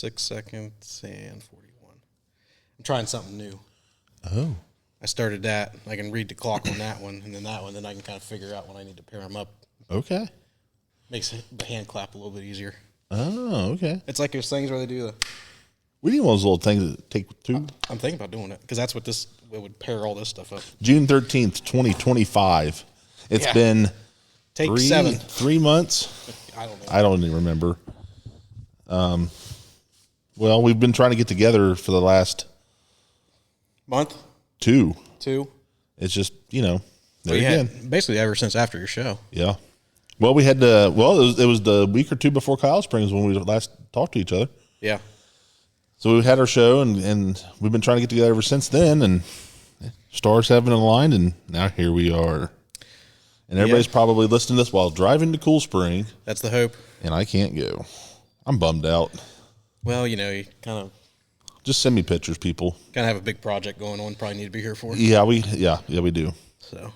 6 seconds and 41. I'm trying something new. Oh. I started that. I can read the clock on that one, and then that one. Then I can kind of figure out when I need to pair them up. Okay. Makes the hand clap a little bit easier. Oh, okay. It's like those things where they do the... We need one of those little things that take two. I'm thinking about doing it, because that's what it would pair all this stuff up. June 13th, 2025. It's been Take 7. 3 months. I don't know. I don't even remember. Well, we've been trying to get together for the last... Month? 2. It's just, there again. Basically ever since after your show. Yeah. Well, we had to... Well, it was the week or two before Kyle Springs when we last talked to each other. Yeah. So we had our show, and we've been trying to get together ever since then, and stars haven't aligned, and now here we are. And everybody's probably listening to this while driving to Cool Spring. That's the hope. And I can't go. I'm bummed out. Well, you kind of... Just send me pictures, people. Kind of have a big project going on. Probably need to be here for it. Yeah, we do. So...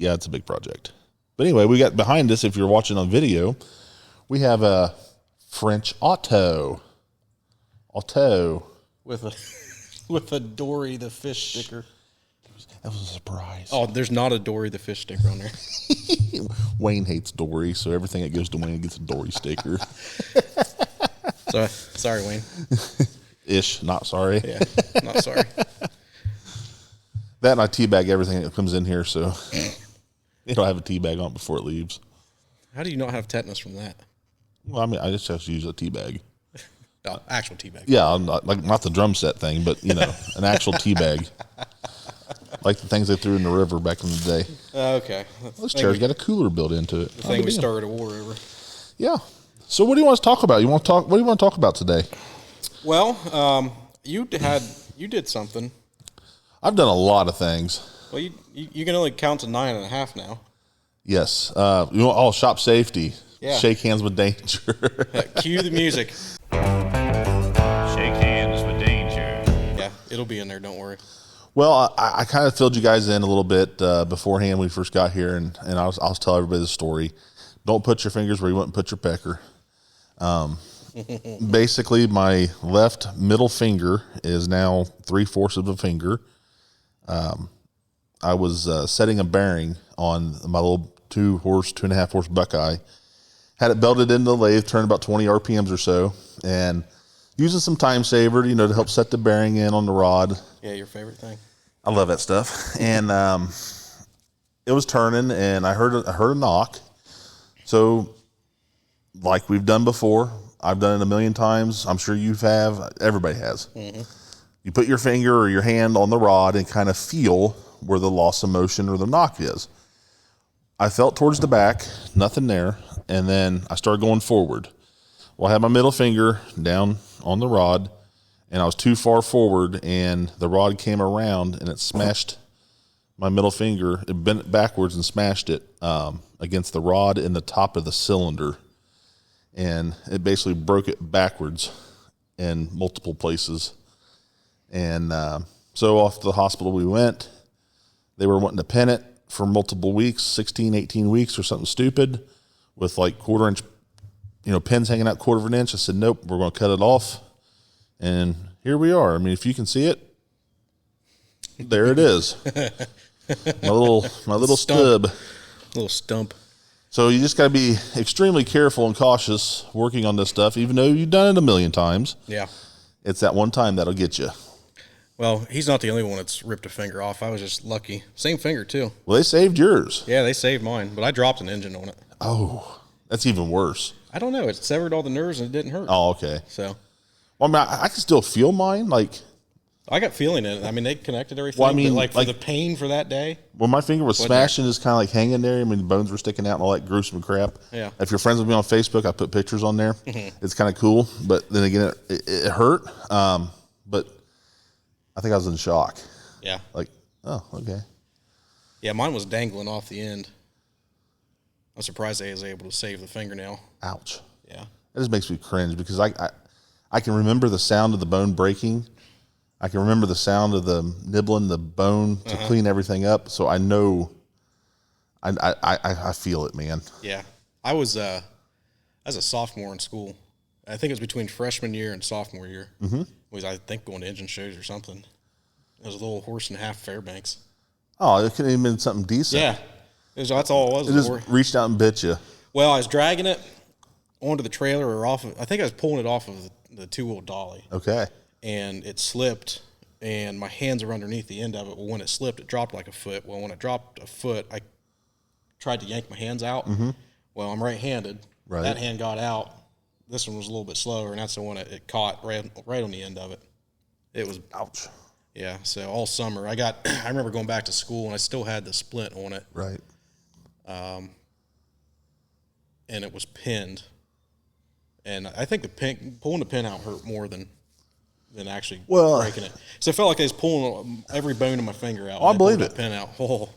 Yeah, it's a big project. But anyway, we got behind us, if you're watching on video, we have a French auto. With a Dory the fish sticker. That was a surprise. Oh, there's not a Dory the fish sticker on there. Wayne hates Dory, so everything that goes to Wayne gets a Dory sticker. Sorry, Wayne. Ish, not sorry. Yeah, not sorry. That and I teabag everything that comes in here, so it'll have a teabag on it before it leaves. How do you not have tetanus from that? Well, I mean, I just have to use a teabag. Oh, actual teabag. Yeah, not the drum set thing, but, an actual teabag. Like the things they threw in the river back in the day. Okay. This chair's got a cooler built into it. The thing we started a war over. Yeah. So what do you want to talk about? What do you want to talk about today? Well, you did something. I've done a lot of things. Well, you can only count to 9.5 now. Yes. Shop safety. Yeah. Shake hands with danger. Cue the music. Shake hands with danger. Yeah, it'll be in there. Don't worry. Well, I kind of filled you guys in a little bit beforehand when we first got here, and I'll tell everybody the story. Don't put your fingers where you wouldn't put your pecker. Basically, my left middle finger is now 3/4 of a finger. I was setting a bearing on my little 2.5 horse Buckeye. Had it belted into the lathe, turned about 20 RPMs or so, and using some time saver, to help set the bearing in on the rod. Yeah, your favorite thing. I love that stuff. And it was turning, and I heard a knock. So, like we've done before, I've done it a million times. I'm sure you have. Everybody has. Mm-hmm. You put your finger or your hand on the rod and kind of feel where the loss of motion or the knock is. I felt towards the back, nothing there, and then I started going forward. Well, I had my middle finger down on the rod, and I was too far forward, and the rod came around, and it smashed my middle finger. It bent backwards and smashed it against the rod in the top of the cylinder, and it basically broke it backwards in multiple places. And so off to the hospital we went. They were wanting to pin it for multiple weeks, 16, 18 weeks or something stupid, with like 1/4 inch, pins hanging out 1/4 of an inch. I said, nope, we're going to cut it off. And here we are. I mean, if you can see it, there it is. my little stub. Little stump. So you just got to be extremely careful and cautious working on this stuff, even though you've done it a million times. Yeah. It's that one time that'll get you. Well, he's not the only one that's ripped a finger off. I was just lucky. Same finger, too. Well, they saved yours. Yeah, they saved mine, but I dropped an engine on it. Oh, that's even worse. I don't know. It severed all the nerves and it didn't hurt. Oh, okay. So. Well, I mean, I can still feel mine. Like, I got feeling in it. I mean, they connected everything. Well, I mean, but for the pain for that day. When my finger was smashing, just kind of like hanging there. I mean, the bones were sticking out and all that gruesome crap. Yeah. If you're friends with me on Facebook, I put pictures on there. Mm-hmm. It's kind of cool. But then again, it hurt. But I think I was in shock. Yeah. Like, oh, okay. Yeah, mine was dangling off the end. I'm surprised they was able to save the fingernail. Ouch. Yeah. That just makes me cringe because I can remember the sound of the bone breaking. I can remember the sound of the nibbling the bone to clean everything up. So I know, I feel it, man. Yeah. I was as a sophomore in school. I think it was between freshman year and sophomore year. Mm-hmm. Was I think going to engine shows or something. It was a little horse and a half Fairbanks. Oh, it could have been something decent. Yeah, that's all it was. It just reached out and bit you. Well, I was dragging it onto the trailer or off of, I think I was pulling it off of the two-wheel dolly. Okay. And it slipped, and my hands were underneath the end of it. Well, when it slipped, it dropped like a foot. Well, when it dropped a foot, I tried to yank my hands out. Mm-hmm. Well, I'm right-handed. Right. That hand got out. This one was a little bit slower, and that's the one it caught right on the end of it. It was... Ouch. Yeah, so all summer. I remember going back to school, and I still had the splint on it. Right. And it was pinned. And I think pulling the pin out hurt more than actually breaking it. So it felt like I was pulling every bone in my finger out. Oh, I believe it. The pin out. Oh.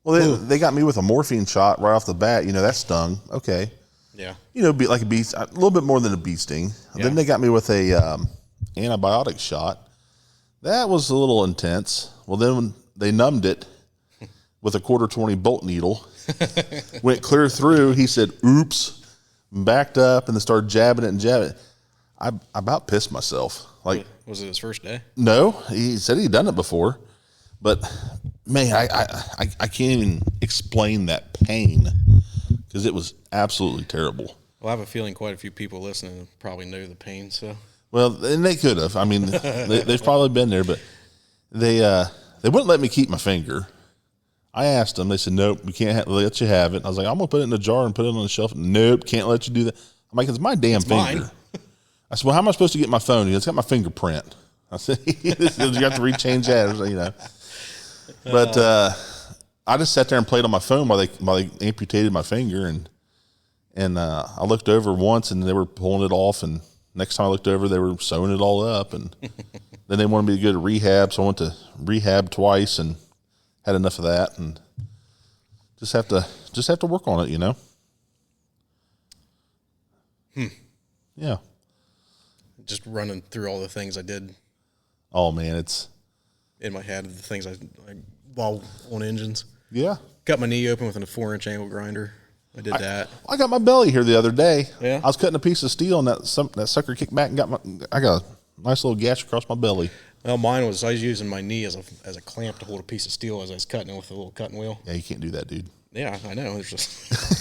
Well, they got me with a morphine shot right off the bat. That stung. Okay. Yeah. Be like a little bit more than a bee sting. Yeah. Then they got me with a antibiotic shot. That was a little intense. Well, then when they numbed it with a 1/4-20 bolt needle, went clear through. He said, "Oops," backed up, and then started jabbing it and jabbing it. I about pissed myself. Like, was it his first day? No, he said he'd done it before, but man, I can't even explain that pain because it was absolutely terrible. Well, I have a feeling quite a few people listening probably know the pain. So, well, and they could have. I mean, they've probably been there, but they wouldn't let me keep my finger. I asked them. They said, "Nope, we can't let you have it." I was like, "I'm gonna put it in a jar and put it on the shelf." Nope, can't let you do that. I'm like, "It's my damn finger." Mine. I said, "Well, how am I supposed to get my phone?" It's got my fingerprint. I said, "You have to rechange that." But I just sat there and played on my phone while they amputated my finger, and I looked over once and they were pulling it off, and next time I looked over they were sewing it all up, and then they wanted me to go to rehab, so I went to rehab twice and had enough of that, and just have to work on it, Yeah. Just running through all the things I did. Oh man, it's in my head, the things I while on engines. Yeah. Cut my knee open with a 4-inch angle grinder. I did that. I got my belly here the other day. Yeah. I was cutting a piece of steel, and that sucker kicked back and I got a nice little gash across my belly. Well, mine was I was using my knee as a clamp to hold a piece of steel as I was cutting it with a little cutting wheel. Yeah, you can't do that, dude. Yeah, I know. There's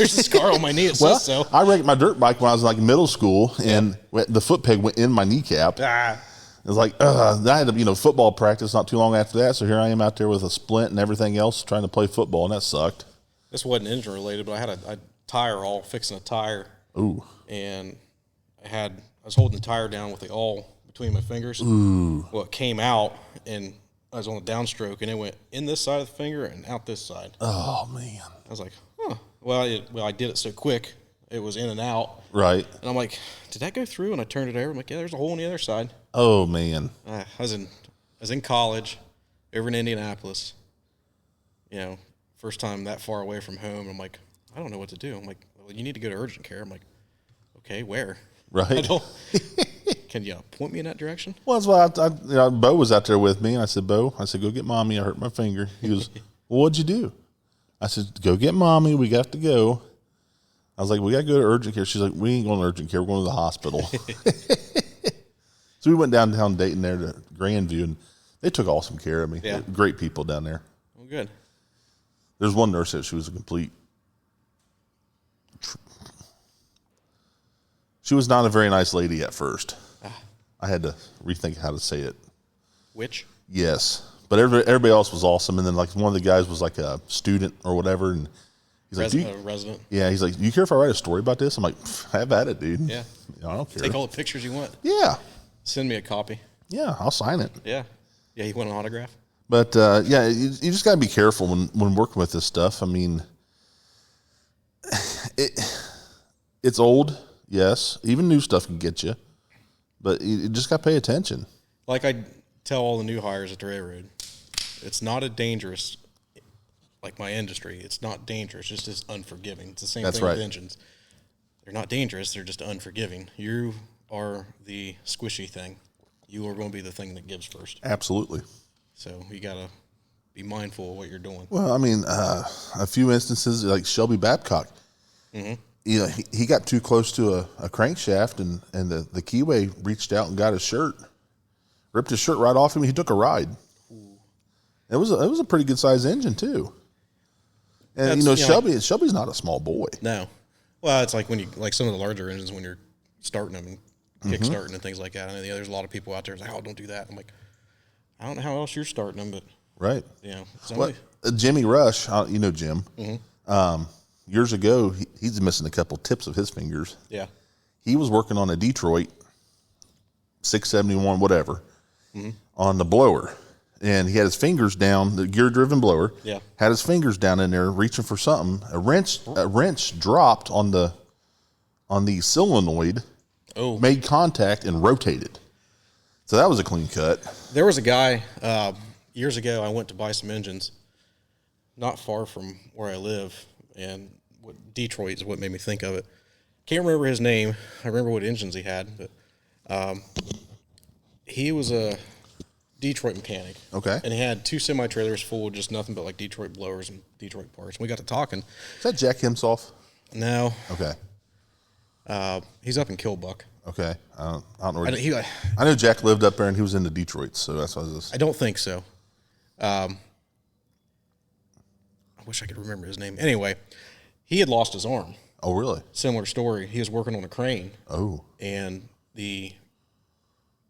a scar on my knee. It says so. I wrecked my dirt bike when I was like middle school, and the foot peg went in my kneecap. It was like, I had football practice not too long after that, so here I am out there with a splint and everything else trying to play football, and that sucked. This wasn't engine related, but I had a tire awl, fixing a tire. Ooh. And I was holding the tire down with the awl between my fingers. Ooh. Well, it came out, and I was on the downstroke, and it went in this side of the finger and out this side. Oh, man. I was like, huh. Well, I did it so quick. It was in and out. Right. And I'm like, did that go through? And I turned it over. I'm like, yeah, there's a hole on the other side. Oh, man. I was in college over in Indianapolis. First time that far away from home. I'm like, I don't know what to do. I'm like, well, you need to go to urgent care. I'm like, okay, where? Right. Can you point me in that direction? Well, that's why Bo was out there with me, and I said, "Bo, go get Mommy. I hurt my finger." He goes, "Well, what'd you do?" I said, "Go get Mommy. We got to go." I was like, "We got to go to urgent care." She's like, "We ain't going to urgent care. We're going to the hospital." So we went downtown Dayton there to Grandview, and they took awesome care of me. Yeah. Great people down there. Well, good. There's one nurse that she was a complete. She was not a very nice lady at first. I had to rethink how to say it. Which? Yes. But everybody else was awesome. And then like one of the guys was like a student or whatever. And he's like, resident. Yeah. He's like, "Do you care if I write a story about this?" I'm like, "Have at it, dude." Yeah. I don't care. Take all the pictures you want. Yeah. Send me a copy. Yeah. I'll sign it. Yeah. Yeah. You want an autograph? But you just got to be careful when working with this stuff. I mean, it's old. Yes. Even new stuff can get you. But you just got to pay attention. Like I tell all the new hires at the railroad, it's not a dangerous, like my industry, it's not dangerous, it's just unforgiving. It's the same thing with engines. They're not dangerous, they're just unforgiving. You are the squishy thing. You are going to be the thing that gives first. Absolutely. So you got to be mindful of what you're doing. Well, I mean, a few instances, like Shelby Babcock. Mm-hmm. he got too close to a crankshaft, and the keyway reached out and got his shirt, ripped his shirt right off him. He took a ride. Ooh. It was a pretty good sized engine too. And Shelby's not a small boy. No. Well, it's like when you like some of the larger engines when you're starting them and kick-starting and things like that. I know there's a lot of people out there like, oh, don't do that. I'm like, I don't know how else you're starting them, but right. Somebody... Jimmy Rush, you know Jim. Mm-hmm. Years ago, he's missing a couple tips of his fingers. Yeah. He was working on a Detroit 671, whatever, on the blower. And he had his fingers down, the gear-driven blower. Yeah. Had his fingers down in there reaching for something. A wrench dropped on the solenoid, made contact, and rotated. So that was a clean cut. There was a guy, years ago, I went to buy some engines not far from where I live, and Detroit is what made me think of it. Can't remember his name. I remember what engines he had, but he was a Detroit mechanic. Okay. And he had 2 semi-trailers full of just nothing but like Detroit blowers and Detroit parts. And we got to talking. Is that Jack Himself? No. Okay. He's up in Killbuck. Okay. I don't know where I know Jack lived up there and he was into Detroit, so that's why I don't think so. I wish I could remember his name. Anyway, he had lost his arm. Oh, really? Similar story. He was working on a crane. Oh. And the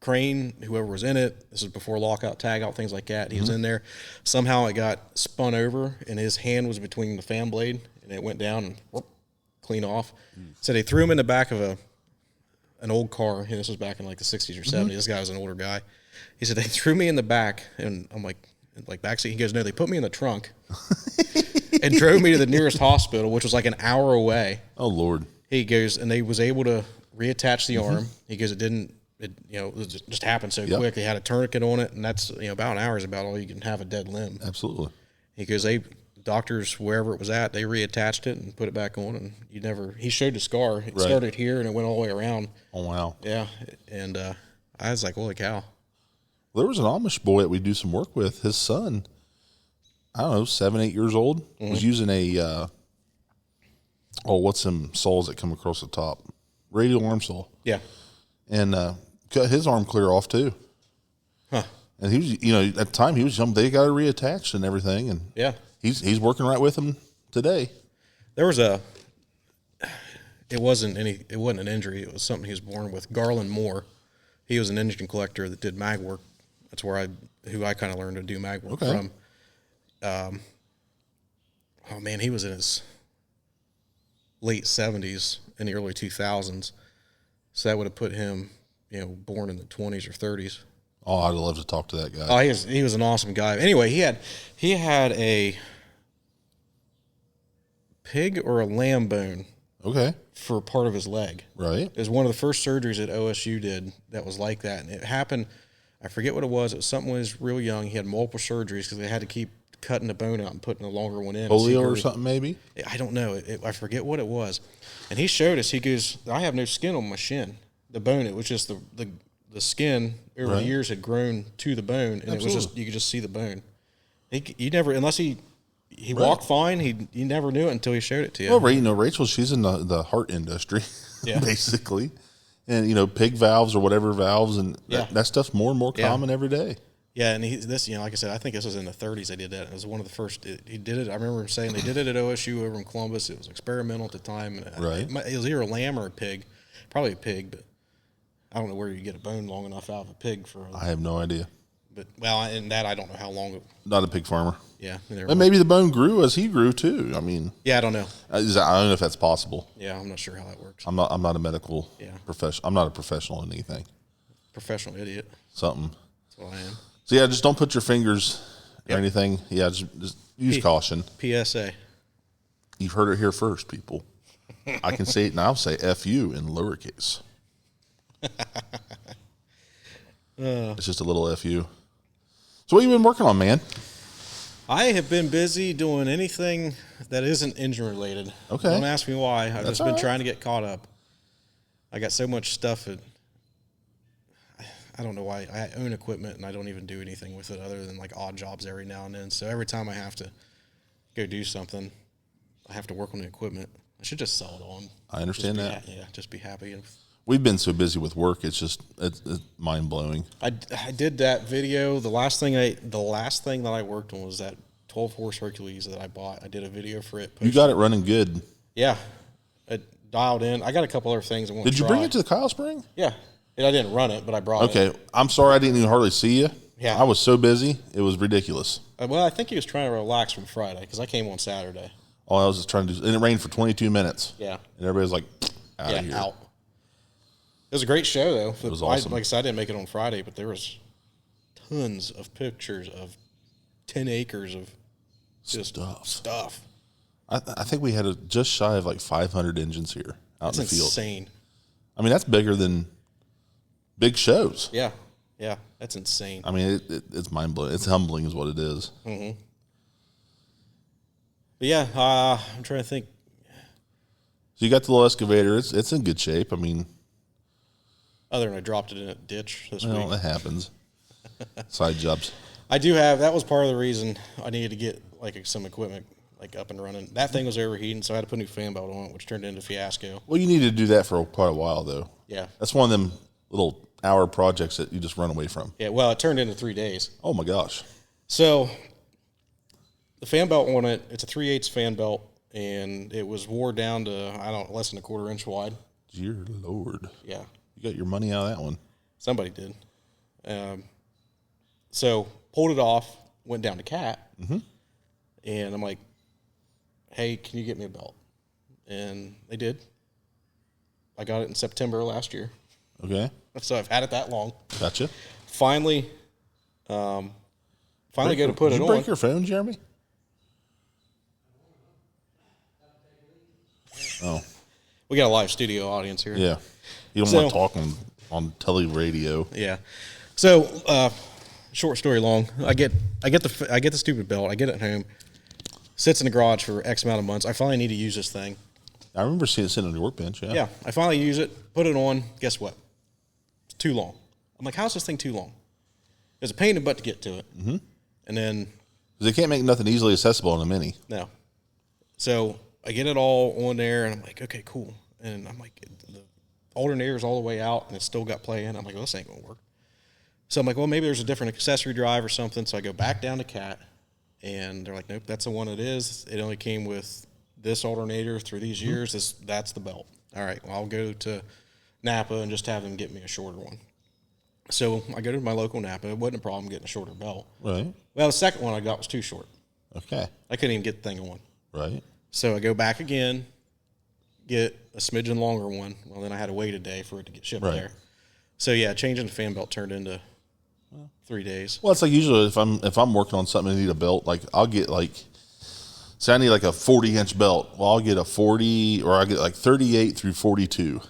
crane, whoever was in it, this is before lockout, tagout, things like that. He was in there. Somehow it got spun over, and his hand was between the fan blade, and it went down and whoop, clean off. So they threw him in the back of an old car. This was back in like the 60s or 70s. This guy was an older guy. He said, they threw me in the back, and I'm like backseat. He goes, no, they put me in the trunk and drove me to the nearest hospital, which was like an hour away. Oh, Lord. He goes, and they was able to reattach the arm. He goes, it just happened so quick. They had a tourniquet on it, and that's, about an hour is about all you can have a dead limb. Absolutely. He goes, doctors, wherever it was at, they reattached it and put it back on, and he showed the scar. It started here, and it went all the way around. Oh, wow. Yeah, and I was like, holy cow. There was an Amish boy that we do some work with. His son, I don't know, 7, 8 years old, was using what's them saws that come across the top? Radial arm saw. Yeah. And cut his arm clear off too. Huh. And he was, at the time he was young. They got it reattached and everything, and he's working right with them today. There was it wasn't an injury. It was something he was born with. Garland Moore, he was an engine collector that did mag work. That's where I kind of learned to do mag work from. He was in his late 70s and the early 2000s. So that would have put him, born in the 20s or 30s. Oh, I'd love to talk to that guy. Oh, he was an awesome guy. Anyway, he had a pig or a lamb bone. Okay. For part of his leg. Right. It was one of the first surgeries that OSU did that was like that. And it happened, I forget what it was. It was something when he was real young. He had multiple surgeries because they had to keep cutting the bone out and putting a longer one in. Polio or something maybe? I don't know. I forget what it was. And he showed us, he goes, I have no skin on my shin. The bone, it was just the skin over the years had grown to the bone, and it was just, you could just see the bone. You never, unless he walked fine, he never knew it until he showed it to you. Well, Rachel, she's in the heart industry, basically. And, pig valves or whatever valves, and that stuff's more and more common every day. Yeah, and like I said, I think this was in the 30s they did that. It was one of the first. He did it. I remember him saying they did it at OSU over in Columbus. It was experimental at the time. And it was either a lamb or a pig. Probably a pig, but I don't know where you get a bone long enough out of a pig for. I have no idea. But and that I don't know how long. Not a pig farmer. Yeah, and maybe the bone grew as he grew too. I mean, I don't know. I don't know if that's possible. Yeah, I'm not sure how that works. I'm not a medical professional. I'm not a professional in anything. Professional idiot. Something. That's what I am. So just don't put your fingers or anything. Yeah, just use caution. PSA. You've heard it here first, people. I can say it now. Say "fu" in lowercase. It's just a little "fu." So what have you been working on, man? I have been busy doing anything that isn't engine related. Okay. Don't ask me why. I've just been trying to get caught up. I got so much stuff that I don't know why. I own equipment and I don't even do anything with it other than like odd jobs every now and then. So every time I have to go do something, I have to work on the equipment. I should just sell it on. I understand that. Just be happy. We've been so busy with work; it's mind blowing. I did that video. The last thing that I worked on was that 12-horse Hercules that I bought. I did a video for it. You got it running good. Yeah, it dialed in. I got a couple other things I want to try. Did you bring it to the Kyle Spring? Yeah, and I didn't run it, but I brought it. Okay, I'm sorry I didn't even hardly see you. Yeah, I was so busy; it was ridiculous. Well, I think he was trying to relax from Friday because I came on Saturday. All I was just trying to do, and it rained for 22 minutes. Yeah, and everybody was like, out of here. Out. It was a great show, though. It was awesome. Like I said, I didn't make it on Friday, but there was tons of pictures of 10 acres of just stuff. I think we had just shy of like 500 engines here out in the field. That's insane. I mean, that's bigger than big shows. Yeah, that's insane. I mean, it's mind blowing. It's humbling, is what it is. Mm-hmm. But yeah, I'm trying to think. So you got the little excavator. It's in good shape. I mean, other than I dropped it in a ditch this week. That happens. Side jobs. I do have. That was part of the reason I needed to get like some equipment like up and running. That thing was overheating, so I had to put a new fan belt on it, which turned into a fiasco. Well, you need to do that for quite a while, though. Yeah, that's one of them little hour projects that you just run away from. Yeah, well, it turned into 3 days. Oh my gosh! So the fan belt on it, it's a 3/8 fan belt, and it was wore down to less than a 1/4 inch wide. Dear Lord! Yeah, you got your money out of that one. Somebody did. So pulled it off, went down to Cat, and I'm like, "Hey, can you get me a belt?" And they did. I got it in September last year. Okay. So I've had it that long. Gotcha. Finally go to put it on. Did you break your phone, Jeremy? Oh. We got a live studio audience here. Yeah. You don't want to talk on radio. Yeah. So, short story long. I get the stupid belt. I get it home. Sits in the garage for X amount of months. I finally need to use this thing. I remember seeing it sitting on the workbench. Yeah. Yeah. I finally use it. Put it on. Guess what? It's too long. I'm like, how's this thing too long? It's a pain in the butt to get to it. Mm-hmm. And then they can't make nothing easily accessible in a Mini. No. So I get it all on there, and I'm like, okay, cool. And I'm like, the alternator's all the way out, and it's still got play in. I'm like, well, this ain't gonna work. So I'm like, well, maybe there's a different accessory drive or something. So I go back down to Cat, and they're like, nope, that's the one it is. It only came with this alternator through these years. That's the belt. All right, well, I'll go to Napa and just have them get me a shorter one. So I go to my local Napa. It wasn't a problem getting a shorter belt. Right. Well, the second one I got was too short. Okay. I couldn't even get the thing on. Right. So I go back again, get a smidgen longer one. Well, then I had to wait a day for it to get shipped there. So yeah, changing the fan belt turned into 3 days. Well, it's like usually if I'm working on something and need a belt, like I'll get say I need like a 40-inch belt. Well, I'll get a 40, or I get like 38 through 42.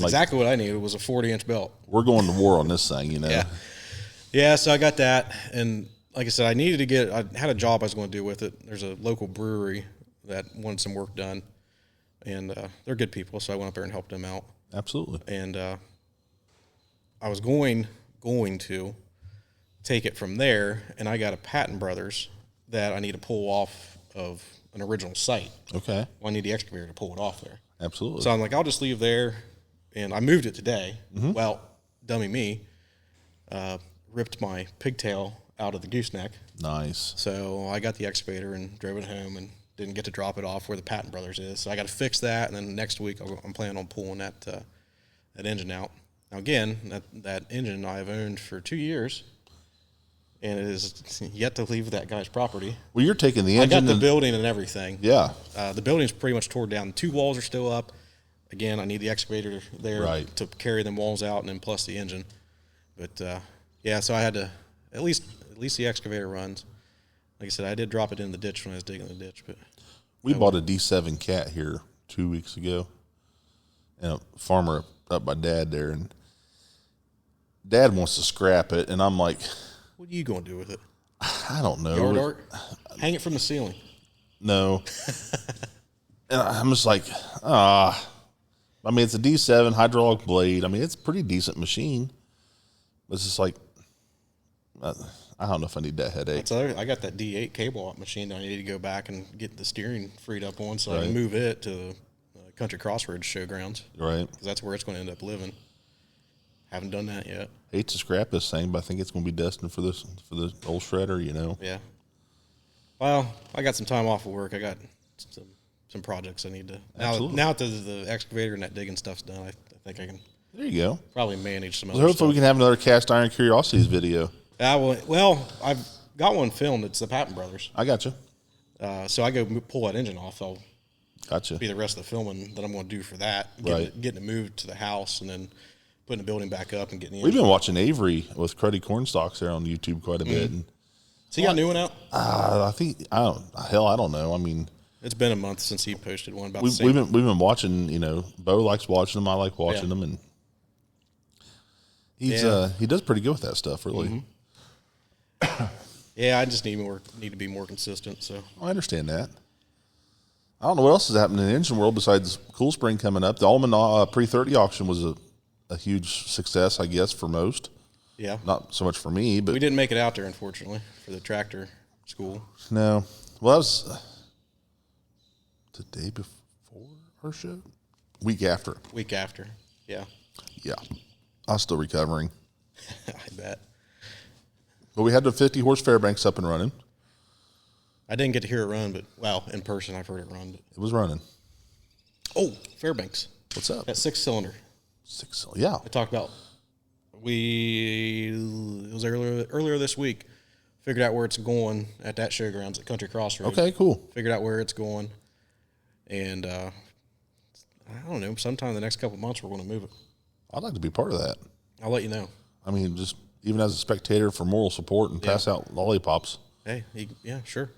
Exactly what I needed was a 40-inch belt. We're going to war on this thing, you know. Yeah. So I got that, and like I said, I had a job I was going to do with it. There's a local brewery that wanted some work done, and they're good people, so I went up there and helped them out. Absolutely. And I was going to take it from there, and I got a Patton Brothers that I need to pull off of an original site. Okay. Well, I need the excavator to pull it off there. Absolutely. So I'm like, I'll just leave there, and I moved it today. Mm-hmm. Well, dummy me, ripped my pigtail out of the gooseneck. Nice. So I got the excavator and drove it home and didn't get to drop it off where the Patton Brothers is. So I got to fix that, and then next week I'm planning on pulling that engine out. Now again, that engine I've owned for 2 years, and it is yet to leave that guy's property. Well, you're taking the engine. I got the building and everything. Yeah. The building's pretty much tore down. 2 walls are still up. Again, I need the excavator there to carry them walls out, and then plus the engine. But so I had to at least the excavator runs. Like I said, I did drop it in the ditch when I was digging the ditch. But we bought a D7 Cat here 2 weeks ago, and a farmer up by Dad there, and Dad wants to scrap it, and I'm like, what are you going to do with it? I don't know. Yard art? Hang it from the ceiling. No. And I'm just like, I mean, it's a D7 hydraulic blade. I mean, it's a pretty decent machine. But it's just like, I don't know if I need that headache. I got that D8 cable machine that I need to go back and get the steering freed up on so I can move it to Country Crossroads Showgrounds. Right. Because that's where it's going to end up living. Haven't done that yet. Hate to scrap this thing, but I think it's going to be destined for the old shredder, Yeah. Well, I got some time off of work. I got some projects I need to. Now that the excavator and that digging stuff's done, I think I can. There you go. Probably manage some other hopefully stuff. we can have another Cast Iron Curiosities video. Well, I've got one filmed. It's the Patton Brothers. I got you. So I go pull that engine off. I'll Gotcha. be the rest of the filming that I'm going to do for that. Getting it moved to the house and then putting the building back up and getting the engine. We've been watching Avery with Cruddy Cornstalks there on YouTube quite a bit. And, so you got a new one out? I don't know. I mean, it's been a month since he posted one about we've been watching. Bo likes watching them. I like watching them, and he does pretty good with that stuff, really. Yeah, I just need to be more consistent. So I understand that. I don't know what else is happening in the engine world besides Cool Spring coming up. The Allman pre-30 auction was a huge success, I guess, for most. Yeah. Not so much for me, but we didn't make it out there, unfortunately, for the tractor school. No. Well, that was the day before our show? Week after. Yeah. Yeah. I was still recovering. I bet. But we had the 50-horse Fairbanks up and running. I didn't get to hear it run, but, in person I've heard it run. But. It was running. Oh, Fairbanks. What's up? That 6-cylinder. 6-cylinder, yeah. I talked about, it was earlier this week, figured out where it's going at that showgrounds at Country Crossroads. Okay, cool. Figured out where it's going. And, I don't know, sometime in the next couple of months we're going to move it. I'd like to be part of that. I'll let you know. I mean, just even as a spectator for moral support and pass out lollipops. Hey, yeah, sure.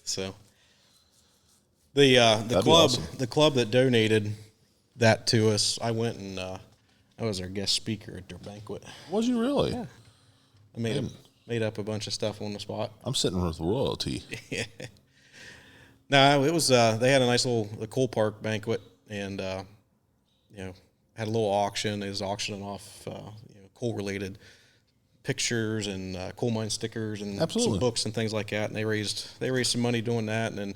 So the club that donated that to us, I went and I was our guest speaker at their banquet. Was you really? Yeah. I made up a bunch of stuff on the spot. I'm sitting with royalty. Yeah. No, it was they had a nice little coal park banquet and had a little auction. It was auctioning off coal related pictures and coal mine stickers and some books and things like that. And they raised some money doing that. And then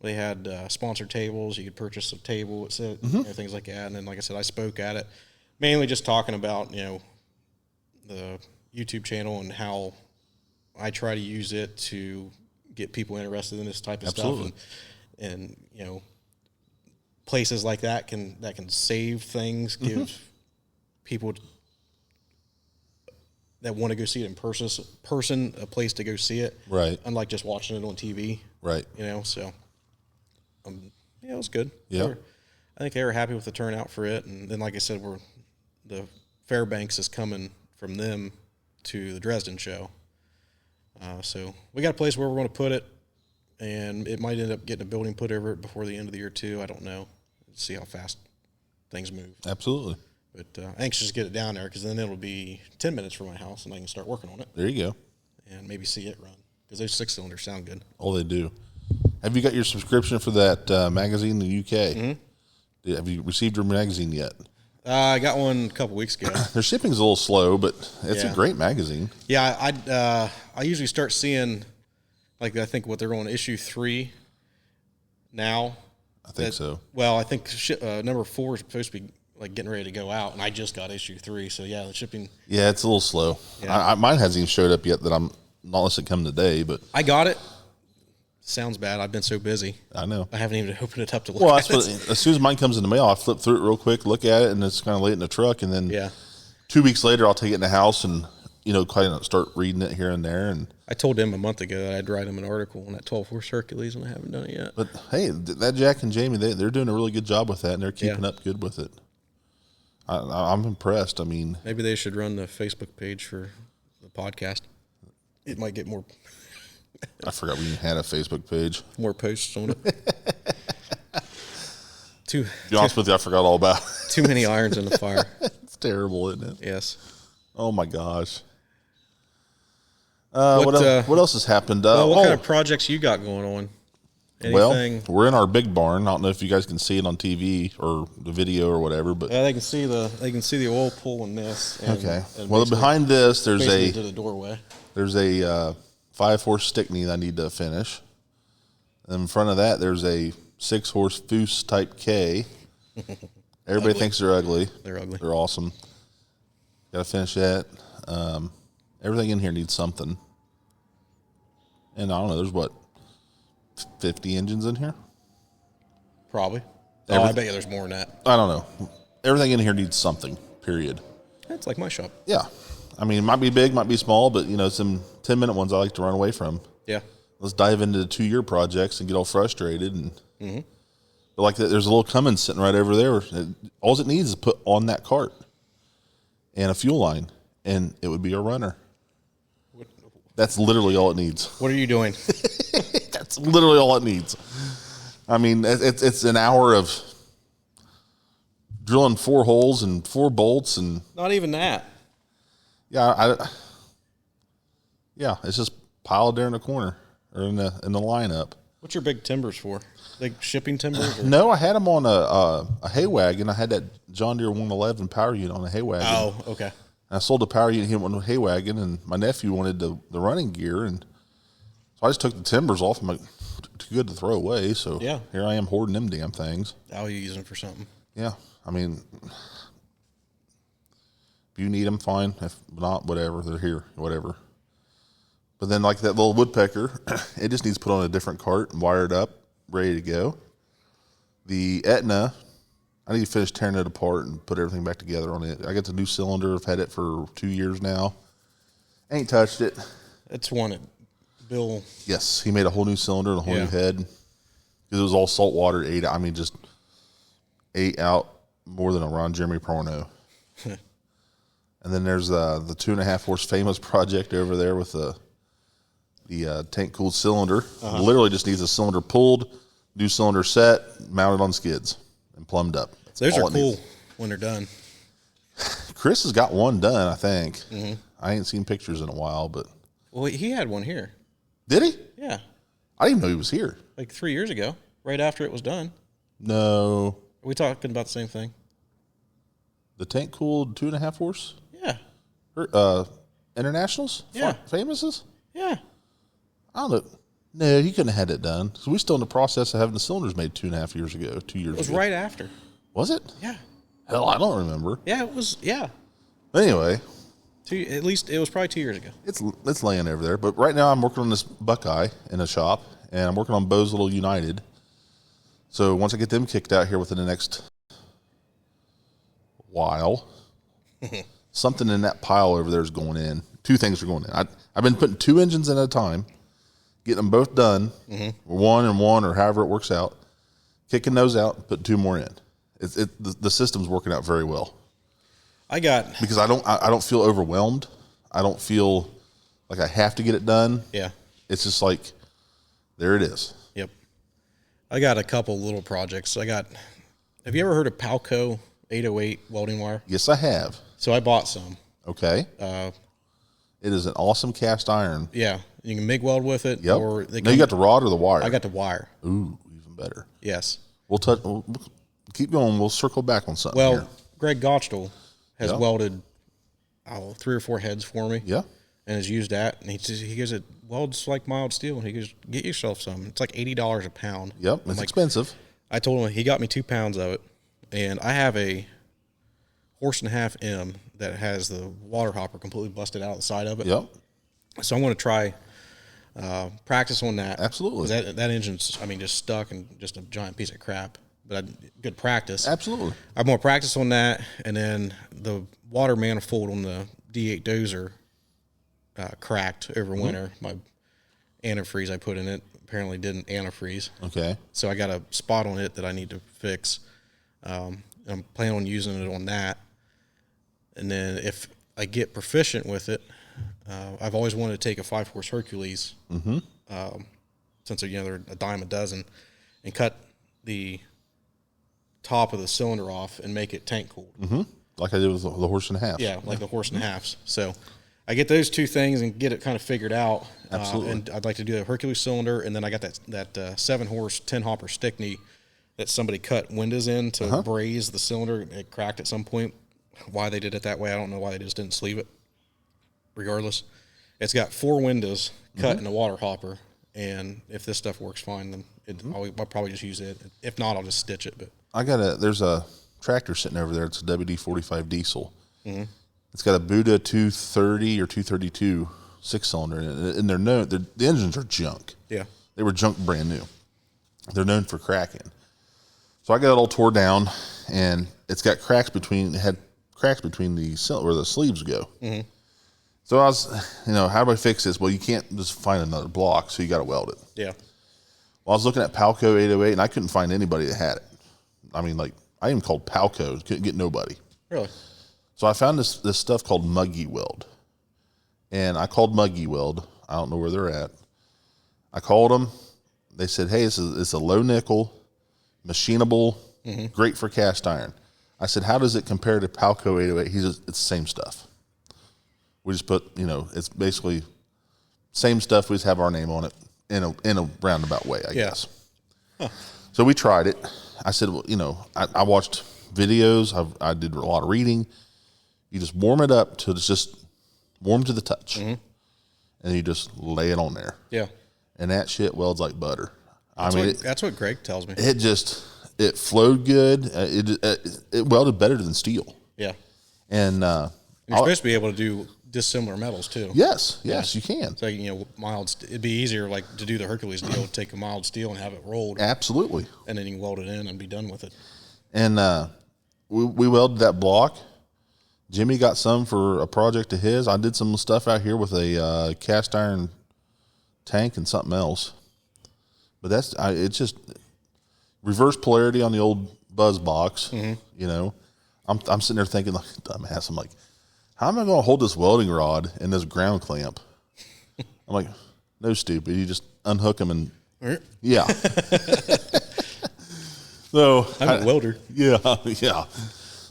they had sponsored tables. You could purchase a table, things like that. And then, like I said, I spoke at it, mainly just talking about the YouTube channel and how I try to use it to get people interested in this type of stuff. And places like that can save things, give people that want to go see it in person a place to go see it. Right. Unlike just watching it on TV. Right. So it was good. Yeah. I think they were happy with the turnout for it. And then, like I said, the Fairbanks is coming from them to the Dresden show. So we got a place where we're going to put it, and it might end up getting a building put over it before the end of the year too. I don't know. See how fast things move. Absolutely. But anxious to get it down there because then it'll be 10 minutes from my house and I can start working on it. There you go. And maybe see it run because those 6-cylinders sound good. Oh, they do. Have you got your subscription for that magazine in the UK? Mm-hmm. Have you received your magazine yet? I got one a couple weeks ago. Their shipping's a little slow, but it's a great magazine. Yeah, I usually start seeing, I think what they're on issue 3 now. I think so. Well, I think number 4 is supposed to be getting ready to go out, and I just got issue 3. So yeah, the shipping. Yeah, it's a little slow. Yeah. Mine hasn't even showed up yet. Not unless it come today, but I got it. Sounds bad. I've been so busy. I know. I haven't even opened it up to look. Well, at it. As soon as mine comes in the mail, I flip through it real quick, look at it, and it's kind of late in the truck, and then 2 weeks later, I'll take it in the house and kind of start reading it here and there. And I told them a month ago that I'd write them an article on that 12-horse Hercules, and I haven't done it yet. But hey, that Jack and Jamie, they're doing a really good job with that, and they're keeping up good with it. I'm impressed. I mean, maybe they should run the Facebook page for the podcast. It might get more. I forgot we even had a Facebook page. More posts on it. To be honest with you, I forgot all about it. Too many irons in the fire. It's terrible, isn't it? Yes. Oh my gosh. What else has happened? What kind of projects you got going on? Anything? Well, we're in our big barn. I don't know if you guys can see it on TV or the video or whatever, but they can see the oil pull in this. And well, behind this, there's to the doorway. There's a 5-horse Stickney that I need to finish. And in front of that, there's a 6-horse Foose Type K. Everybody thinks they're ugly. They're ugly. They're awesome. Got to finish that. Everything in here needs something. And I don't know, there's what, 50 engines in here? Probably. I bet you there's more than that. I don't know. Everything in here needs something, period. It's like my shop. Yeah. I mean, it might be big, might be small, but, some 10-minute ones I like to run away from. Yeah. Let's dive into the 2-year projects and get all frustrated. And but like that, there's a little Cummins sitting right over there. All it needs is put on that cart and a fuel line, and it would be a runner. That's literally all it needs. What are you doing? That's literally all it needs. I mean, it's an hour of drilling 4 holes and 4 bolts and Not even that. yeah, it's just piled there in the corner or in the lineup. What's your big timbers for? Like shipping timbers? Or? No, I had them on a hay wagon. I had that John Deere 111 power unit on a hay wagon. Oh, okay. And I sold the power unit on a hay wagon, and my nephew wanted the running gear, and so I just took the timbers off. I'm like, too good to throw away. So Yeah. Here I am hoarding them damn things. I'll use them for something. Yeah, I mean, if you need them, fine. If not, whatever. They're here, whatever. But then, like that little woodpecker, it just needs put on a different cart and wired up, ready to go. The Etna, I need to finish tearing it apart and put everything back together on it. I got the new cylinder. I've had it for 2 years now. Ain't touched it. That's one that Bill. Yes, he made a whole new cylinder and a whole Yeah. new head. Because it was all salt water. Just ate out more than a Ron Jeremy porno. And then there's the 2.5 horse famous project over there with the tank cooled cylinder. Literally just needs a cylinder pulled, new cylinder set, mounted on skids, and plumbed up. So those All are it cool needs. when they're done. Chris has got one done, I think. I ain't seen pictures in a while, but Well, he had one here. did he? Yeah. I didn't even know he was here. Like 3 years ago, right after it was done. No, Are we talking about the same thing? the tank cooled 2.5 horse internationals. Yeah. Famouses. Yeah. I don't know. No, he couldn't have had it done. So we're still in the process of having the cylinders made 2.5 years ago. 2 years It was ago. right after. Was it? Yeah. Hell, I don't remember. Yeah, it was. Yeah. Anyway, At least it was probably 2 years ago. it's laying over there. But right now I'm working on this Buckeye in a shop, and I'm working on Bo's Little United. So once I get them kicked out here within the next while, something in that pile over there is going in. 2 things are going in. I've been putting 2 engines in at a time, getting them both done, one and one, or however it works out, kicking those out, putting 2 more in. The system's working out very well. Because I don't feel overwhelmed. I don't feel like I have to get it done. Yeah. It's just like, there it is. Yep. I got a couple little projects. Have you ever heard of Palco 808 welding wire? Yes, I have. So I bought some. Okay. It is an awesome cast iron. Yeah. You can MIG weld with it. Yep. Or You got the rod or the wire? I got the wire. Ooh, even better. Yes. We'll keep going. We'll circle back on something Well, here. Greg Gottschall has Yeah. welded 3 or 4 heads for me. Yeah. And has used that. And he goes, it welds like mild steel. And he goes, get yourself some. It's like $80 a pound. Yep. It's expensive. I told him he got me 2 pounds of it. And I have a 1.5 M that has the water hopper completely busted out of the side of it. Yep. So I'm going to try practice on that. Absolutely. 'Cause that engine's, just stuck and just a giant piece of crap. But good practice. Absolutely. I'm going to practice on that. And then the water manifold on the D8 dozer cracked over winter. My antifreeze I put in it apparently didn't antifreeze. Okay. So I got a spot on it that I need to fix. I'm planning on using it on that. And then if I get proficient with it, I've always wanted to take a 5-horse Hercules, since they're a dime a dozen, and cut the top of the cylinder off and make it tank cooled. Mm-hmm. Like I did with the horse and a half. Yeah, like the horse and a halves. So I get those 2 things and get it kind of figured out. Absolutely. And I'd like to do a Hercules cylinder, and then I got that 7-horse 10-hopper Stickney that somebody cut windows in to braze the cylinder. It cracked at some point. Why they did it that way, I don't know why they just didn't sleeve it. Regardless, it's got 4 windows cut in the water hopper, and if this stuff works fine, then I'll probably just use it. If not, I'll just stitch it. But there's a tractor sitting over there. It's a WD-45 diesel. Mm-hmm. It's got a Buda 230 or 232 6-cylinder in it, and the engines are junk. Yeah, they were junk brand new. They're known for cracking. So I got it all tore down, and it's got cracks between the where the sleeves go. Mm-hmm. So I was, how do I fix this? Well, you can't just find another block, so you got to weld it. Yeah. Well, I was looking at Palco 808, and I couldn't find anybody that had it. I mean, I even called Palco, couldn't get nobody. Really? So I found this stuff called Muggy Weld, and I called Muggy Weld. I don't know where they're at. I called them. They said, "Hey, it's a low nickel, machinable, great for cast iron." I said, "How does it compare to Palco 808?" He says, "It's the same stuff. We just put, it's basically same stuff. We just have our name on it in a roundabout way, I guess." Huh. So we tried it. I said, well, I watched videos. I did a lot of reading. You just warm it up till it's just warm to the touch, and you just lay it on there. Yeah, and that shit welds like butter. That's what Greg tells me. It flowed good. It welded better than steel. Yeah, and you're supposed to be able to do dissimilar metals too. Yes, you can. So it'd be easier to do the Hercules deal, take a mild steel and have it rolled. Absolutely. And then you can weld it in and be done with it. And we welded that block. Jimmy got some for a project of his. I did some stuff out here with a cast iron tank and something else. But it's just reverse polarity on the old Buzz box. Mm-hmm. I'm sitting there thinking like dumbass. I'm like, how am I going to hold this welding rod and this ground clamp? I'm like, no, stupid. You just unhook them and yeah. So I'm a welder. Yeah.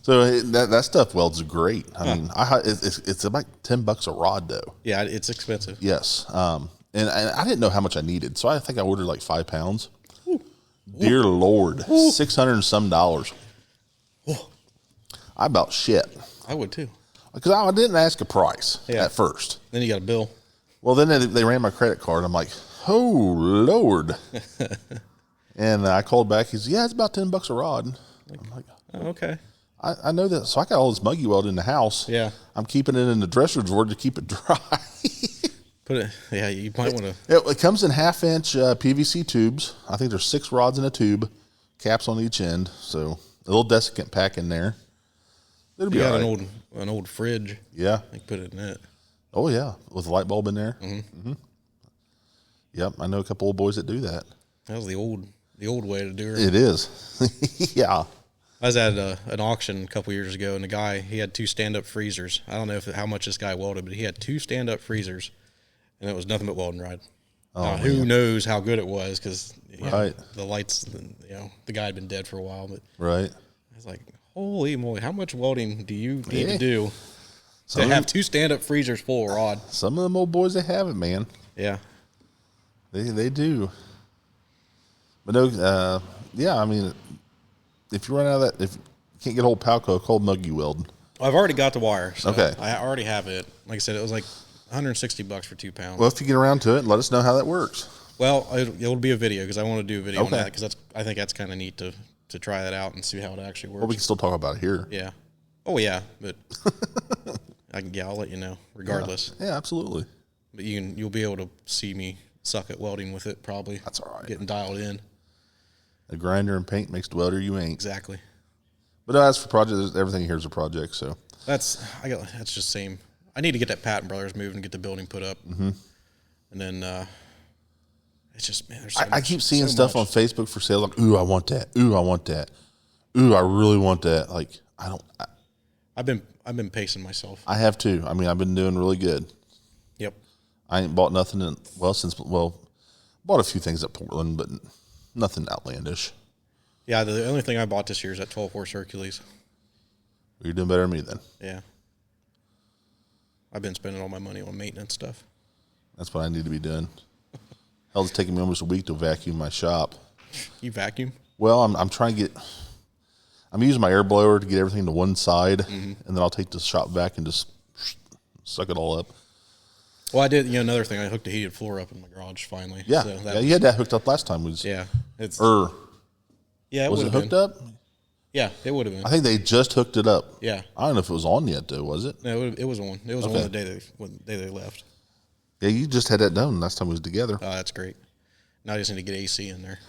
So that stuff welds great. I mean, it's about $10 a rod though. Yeah, it's expensive. Yes. And I didn't know how much I needed, so I think I ordered like 5 pounds. Ooh. Dear Lord, $600 and some. Ooh. I about shit. I would too. Because I didn't ask a price at first. Then you got a bill. Well, then they ran my credit card. I'm like, oh Lord. And I called back. He said, "Yeah, it's about $10 a rod." I'm like, oh, okay. I know that. So I got all this Muggy Weld in the house. Yeah. I'm keeping it in the dresser drawer to keep it dry. You might want to. It comes in 1/2-inch PVC tubes. I think there's 6 rods in a tube, caps on each end. So a little desiccant pack in there. It'll be all right. An old fridge. Yeah. I can put it in it. Oh, yeah. With a light bulb in there. Mm-hmm. Yep. I know a couple old boys that do that. That was the old way to do it. It is. Yeah. I was at an auction a couple years ago, and the guy, he had 2 stand-up freezers. I don't know how much this guy welded, but he had 2 stand-up freezers, and it was nothing but welding rod. Now, who knows how good it was, because the lights, the guy had been dead for a while. But right. I was like, holy moly, how much welding do you need to do to have 2 stand-up freezers full of rod? Some of them old boys, they have it, man. Yeah. They do. But no, I mean, if you run out of that, if you can't get a hold of Palco, call Muggy Weld. I've already got the wire. So okay. I already have it. Like I said, it was like $160 for 2 pounds. Well, if you get around to it, let us know how that works. Well, it'll be a video because I want to do a video on that because I think that's kind of neat to try that out and see how it actually works. Well, we can still talk about it here. Yeah. Oh, yeah. But I'll let you know regardless. Yeah, absolutely. But you'll be able to see me suck at welding with it probably. That's all right. Getting dialed in. A grinder and paint makes the welder you ain't. Exactly. But as for projects, everything here is a project. So that's just same. I need to get that Patton Brothers moved and get the building put up, and then it's just man. There's I keep seeing stuff on Facebook for sale. Like, ooh, I want that. Ooh, I want that. Ooh, I really want that. Like, I've been pacing myself. I have too. I mean, I've been doing really good. Yep. I ain't bought nothing bought a few things at Portland, but nothing outlandish. Yeah, the only thing I bought this year is that 12-horse Hercules. You're doing better than me then. Yeah. I've been spending all my money on maintenance stuff. That's what I need to be doing. Hell, it's taking me almost a week to vacuum my shop. You vacuum? Well, I'm trying to I'm using my air blower to get everything to one side, and then I'll take the shop vac and just suck it all up. Well, I did. Another thing, I hooked a heated floor up in my garage finally. Yeah, So yeah, you had that hooked up last time. Yeah, it was it hooked up? Yeah, it would have been. I think they just hooked it up. Yeah, I don't know if it was on yet though. Was it? No, it was on. It was on the day they left. Yeah, you just had that done last time we was together. Oh, that's great. Now I just need to get AC in there.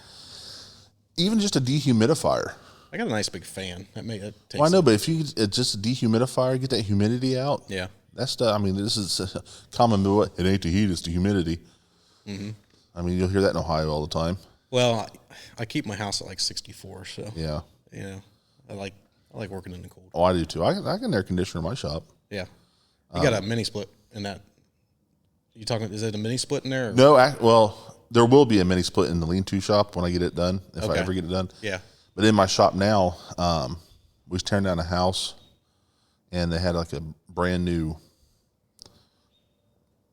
Even just a dehumidifier. I got a nice big fan. That takes. Well, I know, but if you just a dehumidifier, get that humidity out. Yeah. That's the. I mean, this is a common. It ain't the heat; it's the humidity. Mm-hmm. I mean, you'll hear that in Ohio all the time. Well, I keep my house at like 64, so yeah. I like working in the cold. Oh, I do too. I can air conditioner in my shop. Yeah. You got a mini split in that. You talking? Is it a mini split in there? Or? No, well, there will be a mini split in the lean-to shop when I get it done, if I ever get it done. Yeah. But in my shop now, we was tearing down a house, and they had like a brand new,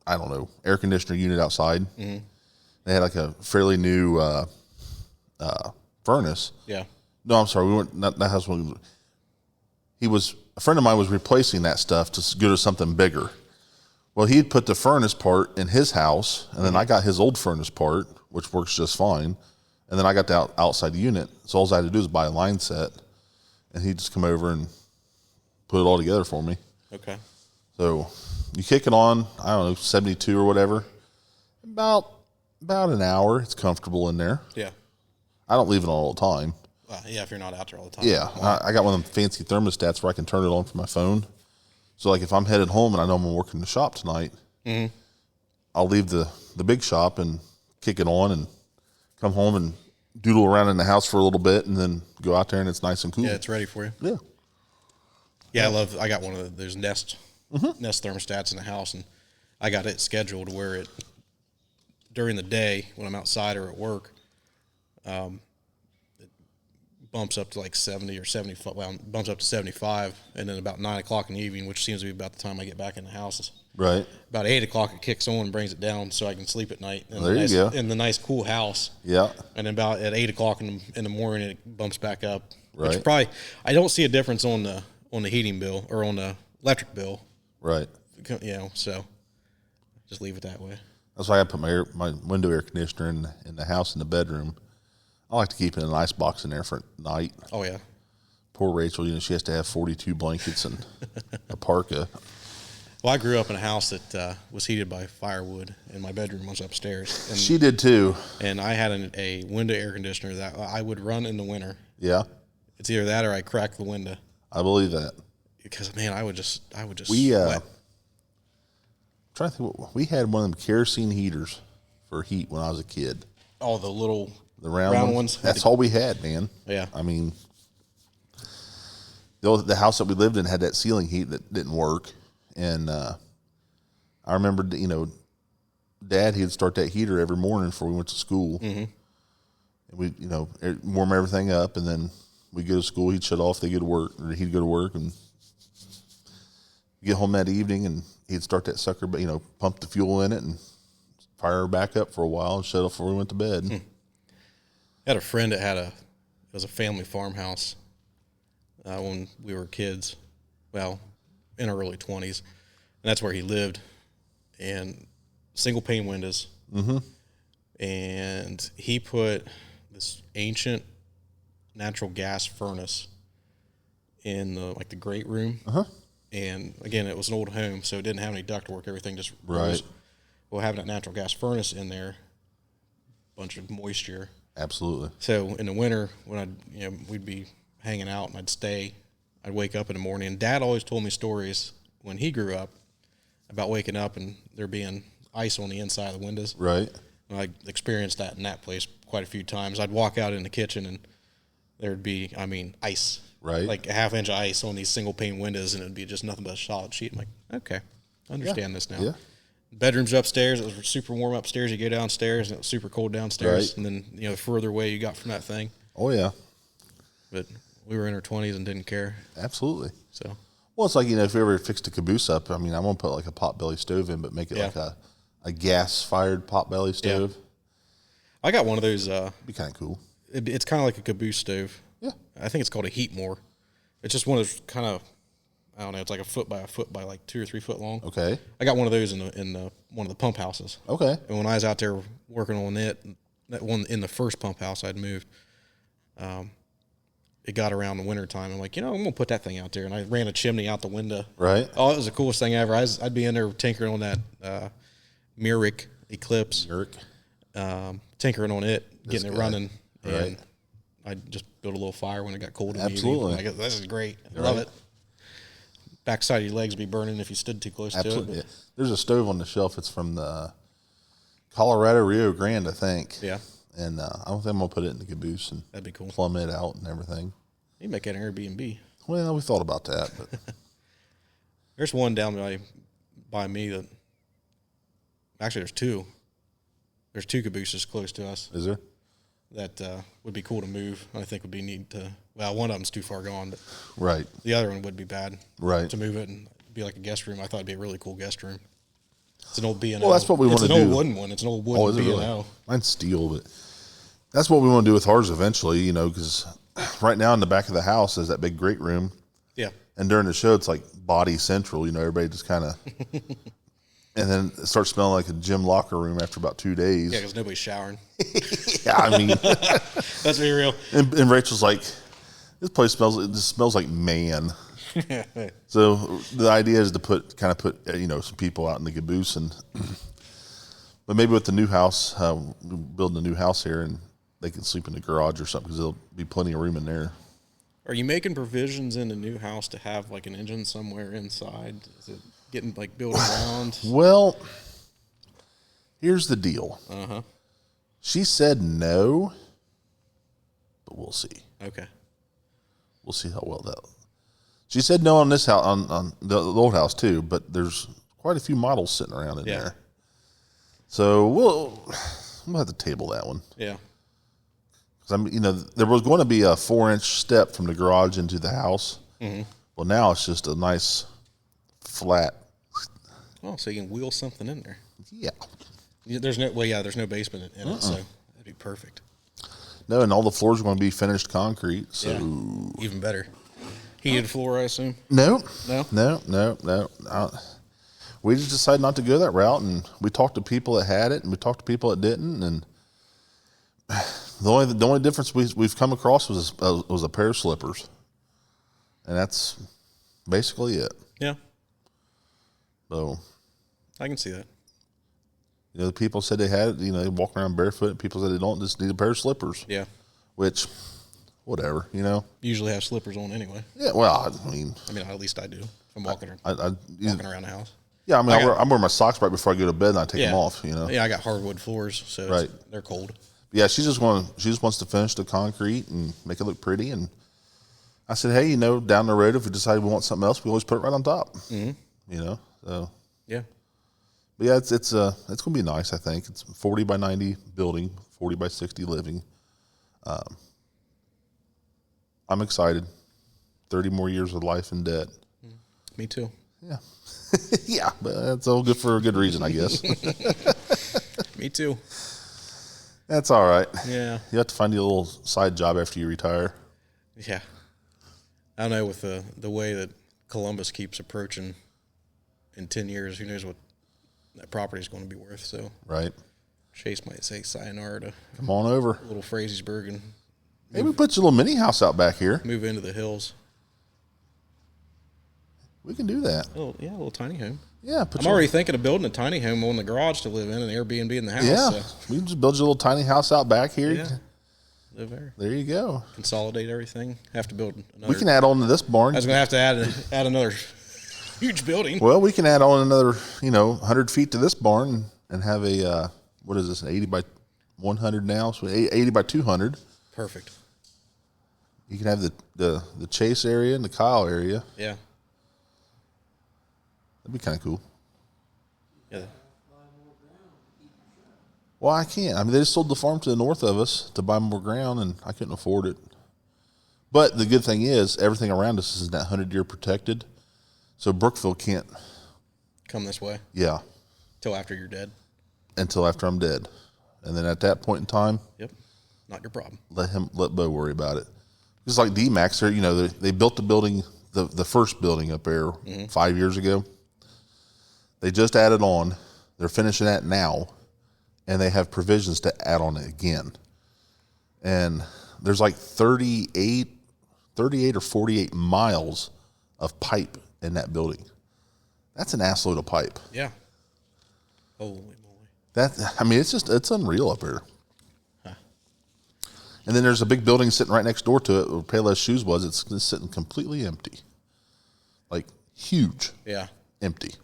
I don't know, air conditioner unit outside. Mm-hmm. They had like a fairly new furnace. Yeah. No, I'm sorry. We weren't. That house was. A friend of mine was replacing that stuff to go to something bigger. Well, he'd put the furnace part in his house, and then I got his old furnace part, which works just fine. And then I got the outside unit. So all I had to do is buy a line set, and he'd just come over and put it all together for me. Okay. So you kick it on, I don't know, 72 or whatever. About an hour. It's comfortable in there. Yeah. I don't leave it on all the time. Yeah, if you're not out there all the time. Yeah, I got one of them fancy thermostats where I can turn it on from my phone. So, like, if I'm headed home and I know I'm going to work in the shop tonight, I'll leave the big shop and kick it on and come home and doodle around in the house for a little bit and then go out there and it's nice and cool. Yeah, it's ready for you. Yeah. Yeah, I got one of those Nest thermostats in the house, and I got it scheduled where it, during the day when I'm outside or at work, bumps up to like 70 or 75, well, bumps up to 75, and then about 9 o'clock in the evening, which seems to be about the time I get back in the house. Right. About 8 o'clock, it kicks on and brings it down so I can sleep at night. There you go. In the nice, cool house. Yeah. And then about at 8 o'clock in the morning, it bumps back up. Right. Which probably, I don't see a difference on the heating bill or on the electric bill. Right. So just leave it that way. That's why I put my window air conditioner in the house in the bedroom. I like to keep it in an ice box in there for night. Oh, yeah. Poor Rachel, she has to have 42 blankets and a parka. Well, I grew up in a house that was heated by firewood, and my bedroom was upstairs. And, she did too. And I had a window air conditioner that I would run in the winter. Yeah. It's either that or I crack the window. I believe that. Because, man, I would just sweat. Trying to think, we had one of them kerosene heaters for heat when I was a kid. Oh, the round ones. That's all we had, man. Yeah. I mean, the house that we lived in had that ceiling heat that didn't work. And I remember, Dad, he'd start that heater every morning before we went to school. Mm-hmm. And we'd, warm everything up. And then we'd go to school. He'd shut off. They'd go to work. Or he'd go to work and get home that evening. And he'd start that sucker, but, pump the fuel in it and fire her back up for a while and shut off before we went to bed. I had a friend that it was a family farmhouse when we were kids, well, in our early 20s, and that's where he lived, and single pane windows. Mm-hmm. And he put this ancient natural gas furnace in the great room. Uh-huh. And again, it was an old home, so it didn't have any ductwork. Everything just rose. Right. Well, having that natural gas furnace in there, bunch of moisture. Absolutely. So in the winter, when we'd be hanging out and I'd wake up in the morning, and Dad always told me stories when he grew up about waking up and there being ice on the inside of the windows. Right. And I experienced that in that place quite a few times. I'd walk out in the kitchen and there'd be, ice. Right. Like a half-inch of ice on these single-pane windows, and it'd be just nothing but a solid sheet. I'm like, okay, I understand this now. Yeah. Bedroom's upstairs. It was super warm upstairs. You go downstairs, and it was super cold downstairs. Right. And then, the further away you got from that thing. Oh, yeah. But we were in our 20s and didn't care. Absolutely. So. Well, it's like, if we ever fixed a caboose up, I won't put like a potbelly stove in, but make it like a gas-fired potbelly stove. Yeah. I got one of those. It'd be kind of cool. It's kind of like a caboose stove. Yeah. I think it's called a heat more. It's just one of those kind of, I don't know. It's like a foot by like 2 or 3 foot long. Okay. I got one of those in one of the pump houses. Okay. And when I was out there working on it, that one in the first pump house I'd moved, it got around the winter time. I'm like, I'm gonna put that thing out there, and I ran a chimney out the window. Right. Oh, it was the coolest thing ever. I'd be in there tinkering on that Myrick Eclipse. Tinkering on it, getting it running, and I'd just build a little fire when it got cold. Absolutely. Like, this is great. I love it. Backside of your legs would be burning if you stood too close to it. But. There's a stove on the shelf. It's from the Colorado Rio Grande, I think. Yeah. And I don't think I'm going to put it in the caboose and that'd be cool. Plumb it out and everything. You make that an Airbnb. Well, we thought about that. But there's one down by me that actually there's two. There's 2 cabooses close to us. Is there? That would be cool to move. I think would be neat to. Well, one of them's too far gone, but right. The other one would be bad. Right. To move it and be like a guest room. I thought it'd be a really cool guest room. It's an old B&O. Well, that's what we want to do. It's an old wooden one. It's an old wooden B&O. Really? Mine's steel, but that's what we want to do with ours eventually. Because right now in the back of the house is that big great room. Yeah. And during the show, it's like body central. Everybody just kind of. And then it starts smelling like a gym locker room after about 2 days. Yeah, because nobody's showering. Yeah, I mean. Let's be real. And Rachel's like, this place smells like man. So the idea is to put some people out in the caboose. But maybe with the new house, we're building a new house here, and they can sleep in the garage or something because there'll be plenty of room in there. Are you making provisions in the new house to have like an engine somewhere inside? Is it getting like built around? Well, here's the deal. Uh-huh. She said no, but we'll see. Okay. We'll see how well that. She said no on this house, on the old house too, but there's quite a few models sitting around in there. So we'll have to table that one. Yeah. Because there was going to be a 4-inch step from the garage into the house. Mm-hmm. Well, now it's just a nice flat. Oh, so you can wheel something in there. Yeah. There's no basement in it, so that'd be perfect. No, and all the floors are going to be finished concrete. So even better. Heated floor, I assume. No. No. We just decided not to go that route, and we talked to people that had it, and we talked to people that didn't, and the only difference we've come across was a pair of slippers, and that's basically it. Yeah. So I can see that. The people said they had it. They walk around barefoot. And people said they don't, just need a pair of slippers. Yeah. Which, whatever. Usually have slippers on anyway. Yeah. Well, I mean, at least I do. If I'm walking walking around the house. Yeah, I wear my socks right before I go to bed, and I take them off. Yeah, I got hardwood floors, so they're cold. Yeah, she just wants to finish the concrete and make it look pretty. And I said, hey, down the road, if we decide we want something else, we always put it right on top. Mm-hmm. So yeah. But yeah, it's going to be nice. I think it's 40 by 90 building, 40 by 60 living. I'm excited. 30 more years of life in debt. Me too. Yeah. Yeah, but that's all good for a good reason, I guess. Me too. That's all right. Yeah. You have to find you a little side job after you retire. Yeah. I don't know, with the way that Columbus keeps approaching in 10 years, who knows what that property is going to be worth. So right. Chase might say sayonara to come on over. Little Frazeysburg and maybe put your little mini house out back here. Move into the hills. We can do that. A little tiny home. Yeah. I'm already thinking of building a tiny home on the garage to live in, an Airbnb in the house. Yeah. So. We can just build your little tiny house out back here. Yeah. Live there. There you go. Consolidate everything. Have to build another. We can add on to this barn. I was going to have to add another huge building. Well, we can add on another, 100 feet to this barn and have a, what is this, an 80 by 100 now? So 80 by 200. Perfect. You can have the Chase area and the Kyle area. Yeah. That'd be kind of cool. Yeah. Well, I can't. They just sold the farm to the north of us to buy more ground, and I couldn't afford it. But the good thing is, everything around us is that 100-year protected, so Brookville can't come this way. Yeah. Till after you're dead. Until after I'm dead, and then at that point in time. Yep. Not your problem. Let Bo worry about it. Just like D-Max, they built the building the first building up there 5 years ago. They just added on. They're finishing that now, and they have provisions to add on it again. And there's like 38 or 48 miles of pipe in that building. That's an assload of pipe. Yeah. Holy moly. It's unreal up here. Huh. And then there's a big building sitting right next door to it where Payless Shoes was. It's sitting completely empty. Like, huge. Yeah. Empty.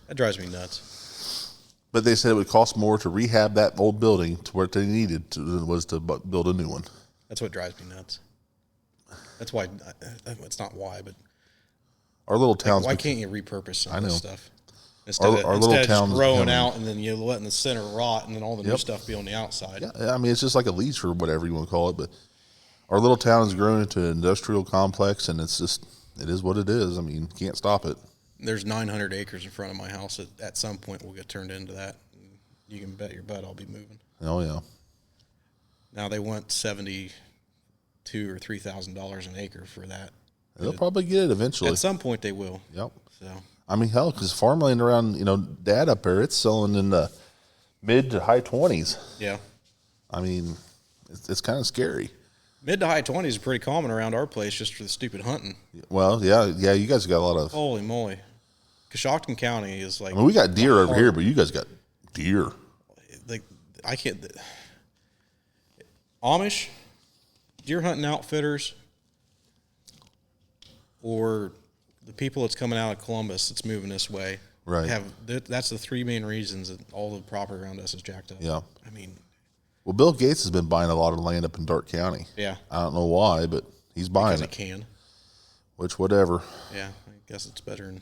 That drives me nuts. But they said it would cost more to rehab that old building to what they needed was to build a new one. That's what drives me nuts. That's why, it's not why, but our little towns. Why can't you repurpose some of this stuff? Our little instead towns of just growing out and then you letting the center rot and then all the new stuff be on the outside. Yeah, I mean, it's just like a lease or whatever you want to call it. But our little town has grown into an industrial complex, and it is what it is. I mean, you can't stop it. There's 900 acres in front of my house that at some point will get turned into that. You can bet your butt I'll be moving. Oh, yeah. Now they want $72,000 or $3,000 an acre for that. They'll probably get it eventually. At some point they will. Yep. So I mean, hell, because farmland around, Dad up there, it's selling in the mid to high 20s. Yeah. I mean, it's kind of scary. Mid to high 20s is pretty common around our place just for the stupid hunting. Well, yeah, you guys got a lot of. Holy moly. Coshocton County is like. I mean, we got deer over here, but you guys got deer. Like, I can't. Amish, deer hunting outfitters, or the people that's coming out of Columbus that's moving this way. Right. That's the three main reasons that all the property around us is jacked up. Yeah. I mean. Well, Bill Gates has been buying a lot of land up in Darke County. Yeah. I don't know why, but he's buying because it. He can. Which, whatever. Yeah, I guess it's better.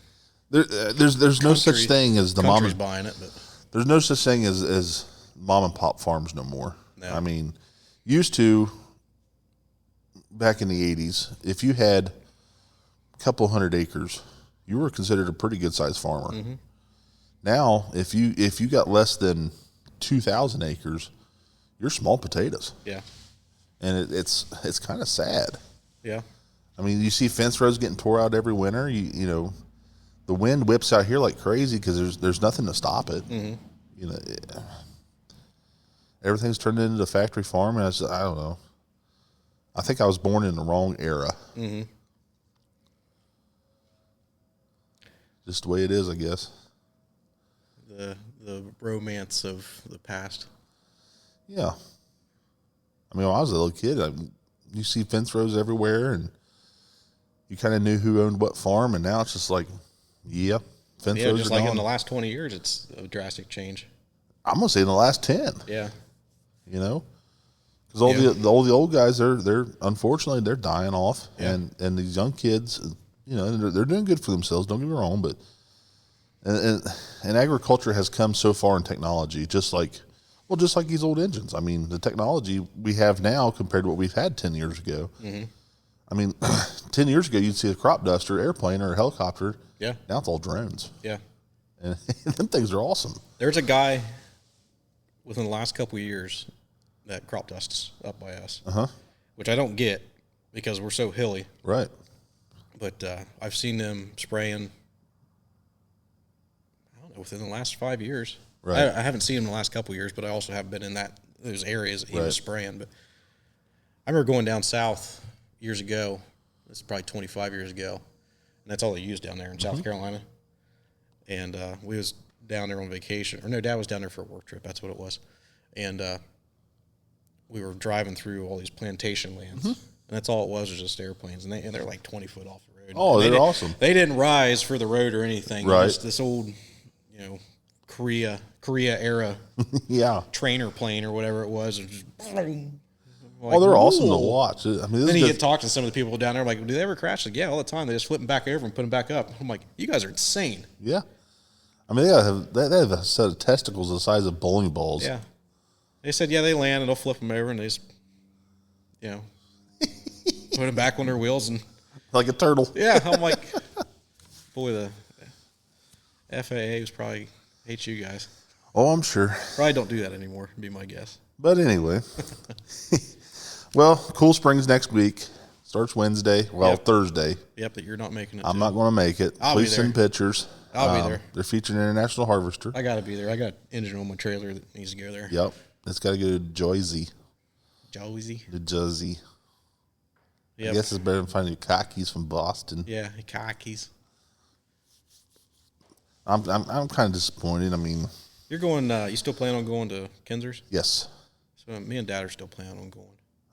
There's no such thing as the mom and buying it, but there's no such thing as mom and pop farms no more. No. I mean, used to back in the 80s, if you had a couple hundred acres, you were considered a pretty good sized farmer. Mm-hmm. Now, if you got less than 2,000 acres, you're small potatoes. Yeah. And it's kind of sad. Yeah. I mean, you see fence rows getting tore out every winter. You know, the wind whips out here like crazy because there's nothing to stop it. Mm-hmm. You know, everything's turned into a factory farm, and I don't know. I think I was born in the wrong era. Mm-hmm. Just the way it is, I guess. The romance of the past. Yeah. I mean, when I was a little kid, you see fence rows everywhere, and you kind of knew who owned what farm, and now it's just like, fence rows just are like gone. in the last 20 years, it's a drastic change. I'm gonna say in the last 10. Yeah. You know, because all the old guys, they're unfortunately they're dying off, and these young kids, they're doing good for themselves. Don't get me wrong, but and agriculture has come so far in technology, just like these old engines. I mean, the technology we have now compared to what we've had 10 years ago. Mm-hmm. I mean, 10 years ago, you'd see a crop duster, airplane, or a helicopter. Yeah. Now it's all drones. Yeah. And them things are awesome. There's a guy within the last couple of years that crop dusts up by us, which I don't get because we're so hilly. Right. But I've seen them spraying, I don't know, within the last 5 years. Right. I haven't seen him in the last couple of years, but I also have been in those areas that he was spraying. But I remember going down south years ago. This is probably 25 years ago, and that's all they used down there in South Carolina. And we was down there on vacation, or no, Dad was down there for a work trip. That's what it was. And we were driving through all these plantation lands, and that's all it was just airplanes, and they're like 20 foot off the road. Oh, they're awesome. They didn't rise for the road or anything. Right. This old, Korea era trainer plane or whatever it was. They're awesome to watch. I mean, then you get talking to some of the people down there, like, do they ever crash? Like, yeah, all the time. They just flip them back over and put them back up. I'm like, you guys are insane. Yeah. I mean, they have a set of testicles the size of bowling balls. Yeah. They said, they land and they'll flip them over and they just, put them back on their wheels and. Like a turtle. Yeah. I'm like, boy, the FAA was probably hates you guys. Oh, I'm sure. Probably don't do that anymore, would be my guess. But anyway. Well, Cool Springs next week. Starts Wednesday. Well, Yep. Thursday. Yep, that you're not making it. I'm not going to make it. I'll be Please send there. pictures. I'll be there. They're featuring International Harvester. I got to be there. I got engine on my trailer that needs to go there. Yep. It's got to go to Joyzy. Josie. To Jersey. Yep. I guess it's better than finding khakis from Boston. Yeah, khakis. I'm kind of disappointed. I mean, You're going, you still plan on going to Kinzer's? yes. So me and Dad are still planning on going.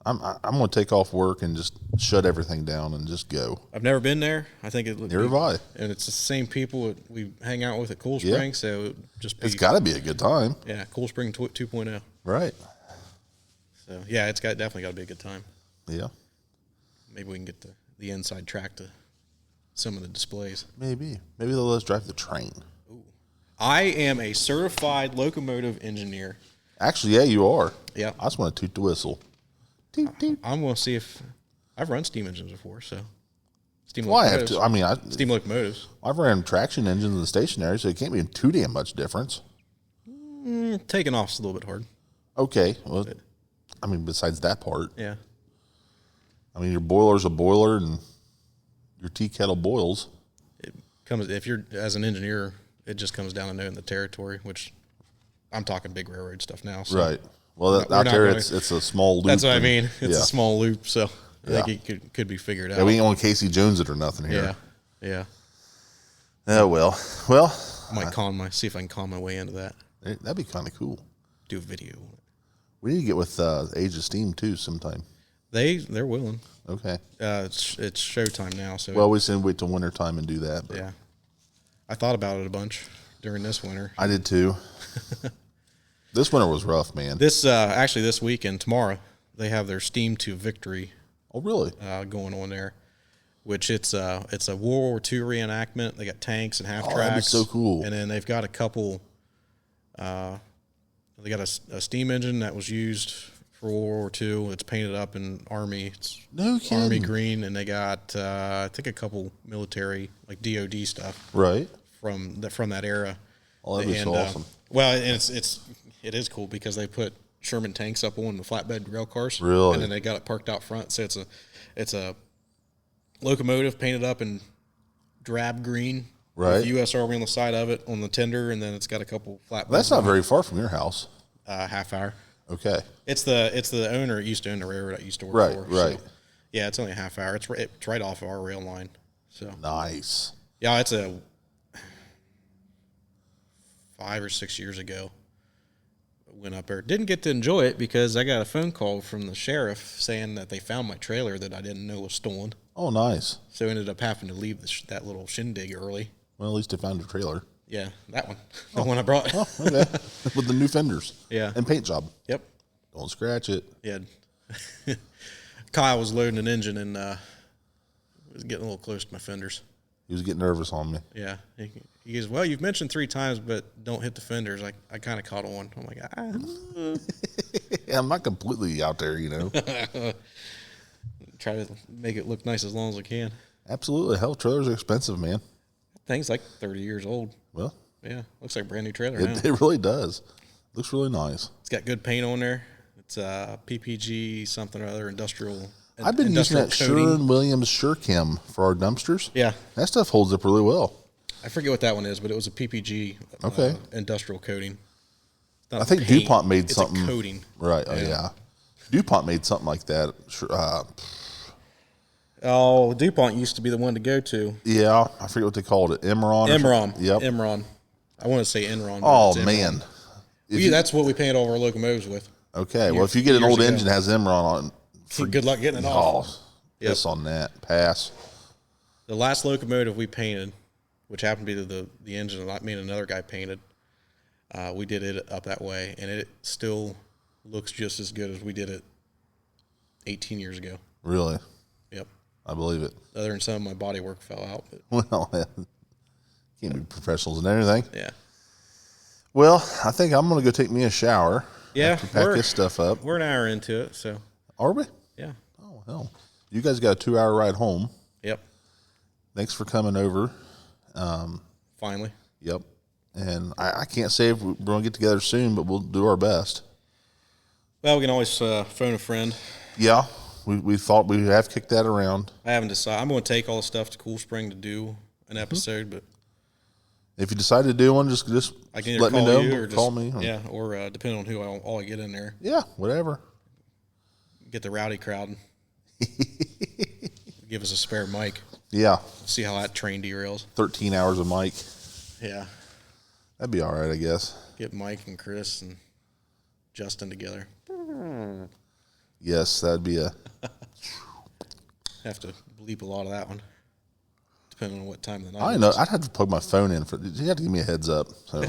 I'm going to take off work and just shut everything down and just go. I've never been there. I think it. Neither have I. And it's the same people that we hang out with at Cool Yeah. Spring, so it just be, It's got to be a good time. yeah, Cool Spring 2.0. Right. So yeah, it's definitely got to be a good time. Yeah. Maybe we can get the inside track to some of the displays. Maybe they'll let us drive the train. I am a certified locomotive engineer. Actually, yeah, you are. Yeah. I just want to toot the whistle. Toot, toot. I'm going to see if I've run steam engines before, so steam Well, I have locomotives. to. I mean, Steam locomotives. I've ran traction engines in the stationary, so it can't be too damn much difference. Taking off's a little bit hard. Okay. Well, I mean, besides that part, Yeah. I mean, your boiler's a boiler and your tea kettle boils. It comes if you're as an engineer, it just comes down to knowing the territory, which I'm talking big railroad stuff now. So Right. Well, We're out not there, gonna- it's a small loop. that's what I and- mean. It's yeah. a small loop, so I Yeah. think it could be figured out. Yeah, we ain't on Casey Jones it or nothing yeah. here. Yeah. Oh, well. Well, I might see if I can con my way into that. that'd be kind of cool. Do a video. We need to get with Age of Steam, too, sometime. They're willing. Okay. It's showtime now, so Well, we should wait till wintertime and do that. But yeah. I thought about it a bunch during this winter. I did, too. This winter was rough, man. This actually this weekend, tomorrow, they have their Steam to Victory Oh, really? going on there, which it's a World War II reenactment. They got tanks and half Oh, tracks. that'd be so cool. And then they've got a couple. They got a steam engine that was used for World War II. It's painted up in Army. It's No kidding. Army green, and they got I think a couple military like DoD stuff Right. from that era. Oh, that'd be so awesome. Well, and it is cool because they put Sherman tanks up on the flatbed rail cars. Really? And then they got it parked out front. So it's a locomotive painted up in drab green. Right. With U.S. Army on the side of it on the tender, and then it's got a couple flatbeds. That's not very far from your house. Half hour. Okay. It's the owner. It used to own the railroad I used to work Right, for. right. So, yeah, it's only a half hour. It's right off of our rail line. So Nice. yeah, it's a 5 or 6 years ago. Went up there. Didn't get to enjoy it because I got a phone call from the sheriff saying that they found my trailer that I didn't know was stolen. Oh, nice. So I ended up having to leave that little shindig early. Well, at least they found your trailer. Yeah, that one. The one I brought. Oh, okay. With the new fenders. Yeah. And paint job. Yep. Don't scratch it. Yeah. Kyle was loading an engine and was getting a little close to my fenders. He was getting nervous on me. Yeah. He goes, well, you've mentioned 3 times, but don't hit the fenders. I kind of caught on. I'm like, Yeah, I'm not completely out there, you know. try to make it look nice as long as I can. Absolutely. Hell, trailers are expensive, man. Thing's like 30 years old. Well, Yeah. Looks like a brand new trailer now. it really does. Looks really nice. It's got good paint on there. It's PPG something or other industrial. I've been using industrial that coating. Sherwin-Williams SureChem for our dumpsters. Yeah. That stuff holds up really well. I forget what that one is, but it was a PPG Okay. Industrial coating. It's not I a think paint, DuPont made it's something. a coating. Right. Oh, Yeah. yeah. DuPont made something like that. Oh, DuPont used to be the one to go to. Yeah. I forget what they called it. Emron. or Emron. something? Yep. Emron. I want to say Enron. but Oh, it's Emron. man. That's what we paint all of our locomotives with. Okay. Well, if you get an years old ago. engine that has Emron on it, Good luck getting it oh, off. Yep. piss on that. Pass. The last locomotive we painted, which happened to be the engine that me and another guy painted, we did it up that way, and it still looks just as good as we did it 18 years ago. Really? Yep. I believe it. Other than some of my body work fell out, but Well, can't be professionals and everything. yeah. Well, I think I'm going to go take me a shower. Yeah, After pack this stuff up. We're an hour into it, so Are we? yeah. Oh, hell. You guys got a 2-hour ride home. Yep. Thanks for coming over. Finally. Yep. And I can't say if we're going to get together soon, but we'll do our best. Well, we can always phone a friend. Yeah. We thought we have kicked that around. I haven't decided. I'm going to take all the stuff to Cool Spring to do an episode, but if you decide to do one, just I can either let me call know. you or call just, me. Yeah, or depending on who all I get in there. Yeah, whatever. Get the rowdy crowd. Give us a spare mic. Yeah. See how that train derails. 13 hours of Mike. Yeah. That'd be all right, I guess. Get Mike and Chris and Justin together. Yes, that'd be a... Have to bleep a lot of that one, depending on what time of the night. I know. I'd have to plug my phone in. You have to give me a heads up. So.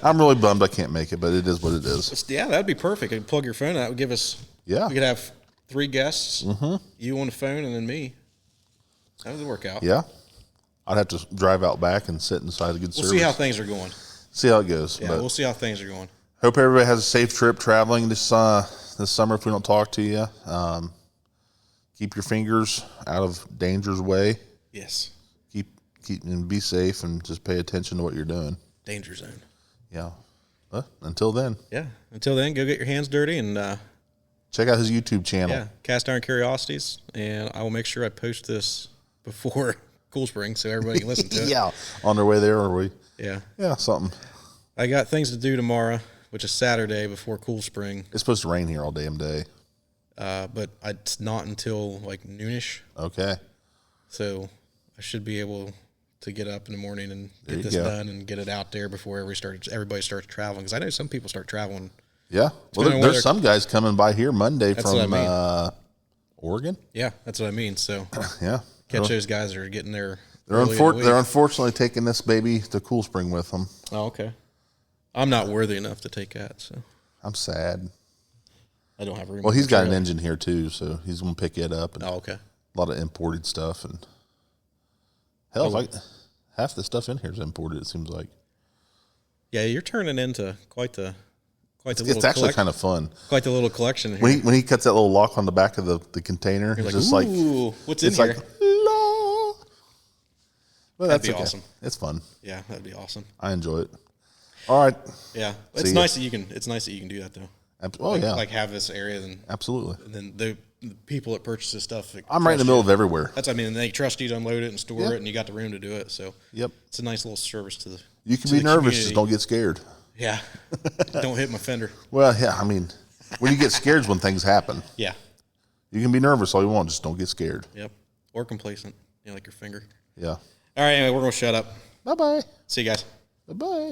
I'm really bummed I can't make it, but it is what it is. Yeah, that'd be perfect. I'd plug your phone. That would give us... Yeah. We could have 3 guests, you on the phone, and then me. That would work out. Yeah. I'd have to drive out back and sit inside a good service. We'll see how things are going. See how it goes. Yeah, we'll see how things are going. Hope everybody has a safe trip traveling this summer if we don't talk to you. Keep your fingers out of danger's way. Yes. Keep and be safe and just pay attention to what you're doing. Danger zone. Yeah. But until then. Yeah. Until then, go get your hands dirty and check out his YouTube channel. Yeah, Cast Iron Curiosities, and I will make sure I post this before Cool Spring so everybody can listen to it. Yeah. On their way there, or we? Yeah. Yeah, something. I got things to do tomorrow, which is Saturday before Cool Spring. It's supposed to rain here all damn day. But it's not until like noonish. Okay. So I should be able to get up in the morning and get this done and get it out there before everybody starts traveling. Because I know some people start traveling. Yeah. Well, there's some guys coming by here Monday from Oregon. Yeah, that's what I mean. So yeah, catch those guys that are getting there. They're unfortunately taking this baby to Cool Spring with them. Oh, okay. I'm not worthy enough to take that, so I'm sad. I don't have room. Well, he's got an engine here too, so he's gonna pick it up. And okay. A lot of imported stuff, and hell, half the stuff in here is imported. It seems like. Yeah, you're turning into quite the. It's actually kind of fun. Quite the little collection here. When he cuts that little lock on the back of the container, you're it's like, just ooh, what's in here? Like, la. But that'd be awesome. It's fun. Yeah, that'd be awesome. I enjoy it. All right. Yeah, it's nice that you can. It's nice that you can do that though. Like have this area, and absolutely. And then the people that purchase this stuff. I'm right in the middle of everywhere. That's what I mean. They trust you to unload it and store it, and you got the room to do it. So it's a nice little service to the. You can be nervous, just don't get scared. Yeah, don't hit my fender. Well, yeah, I mean, when you get scared is when things happen. Yeah, you can be nervous all you want, just don't get scared. Yep, or complacent, like your finger. Yeah. All right, anyway, we're gonna shut up. Bye bye. See you guys. Bye bye.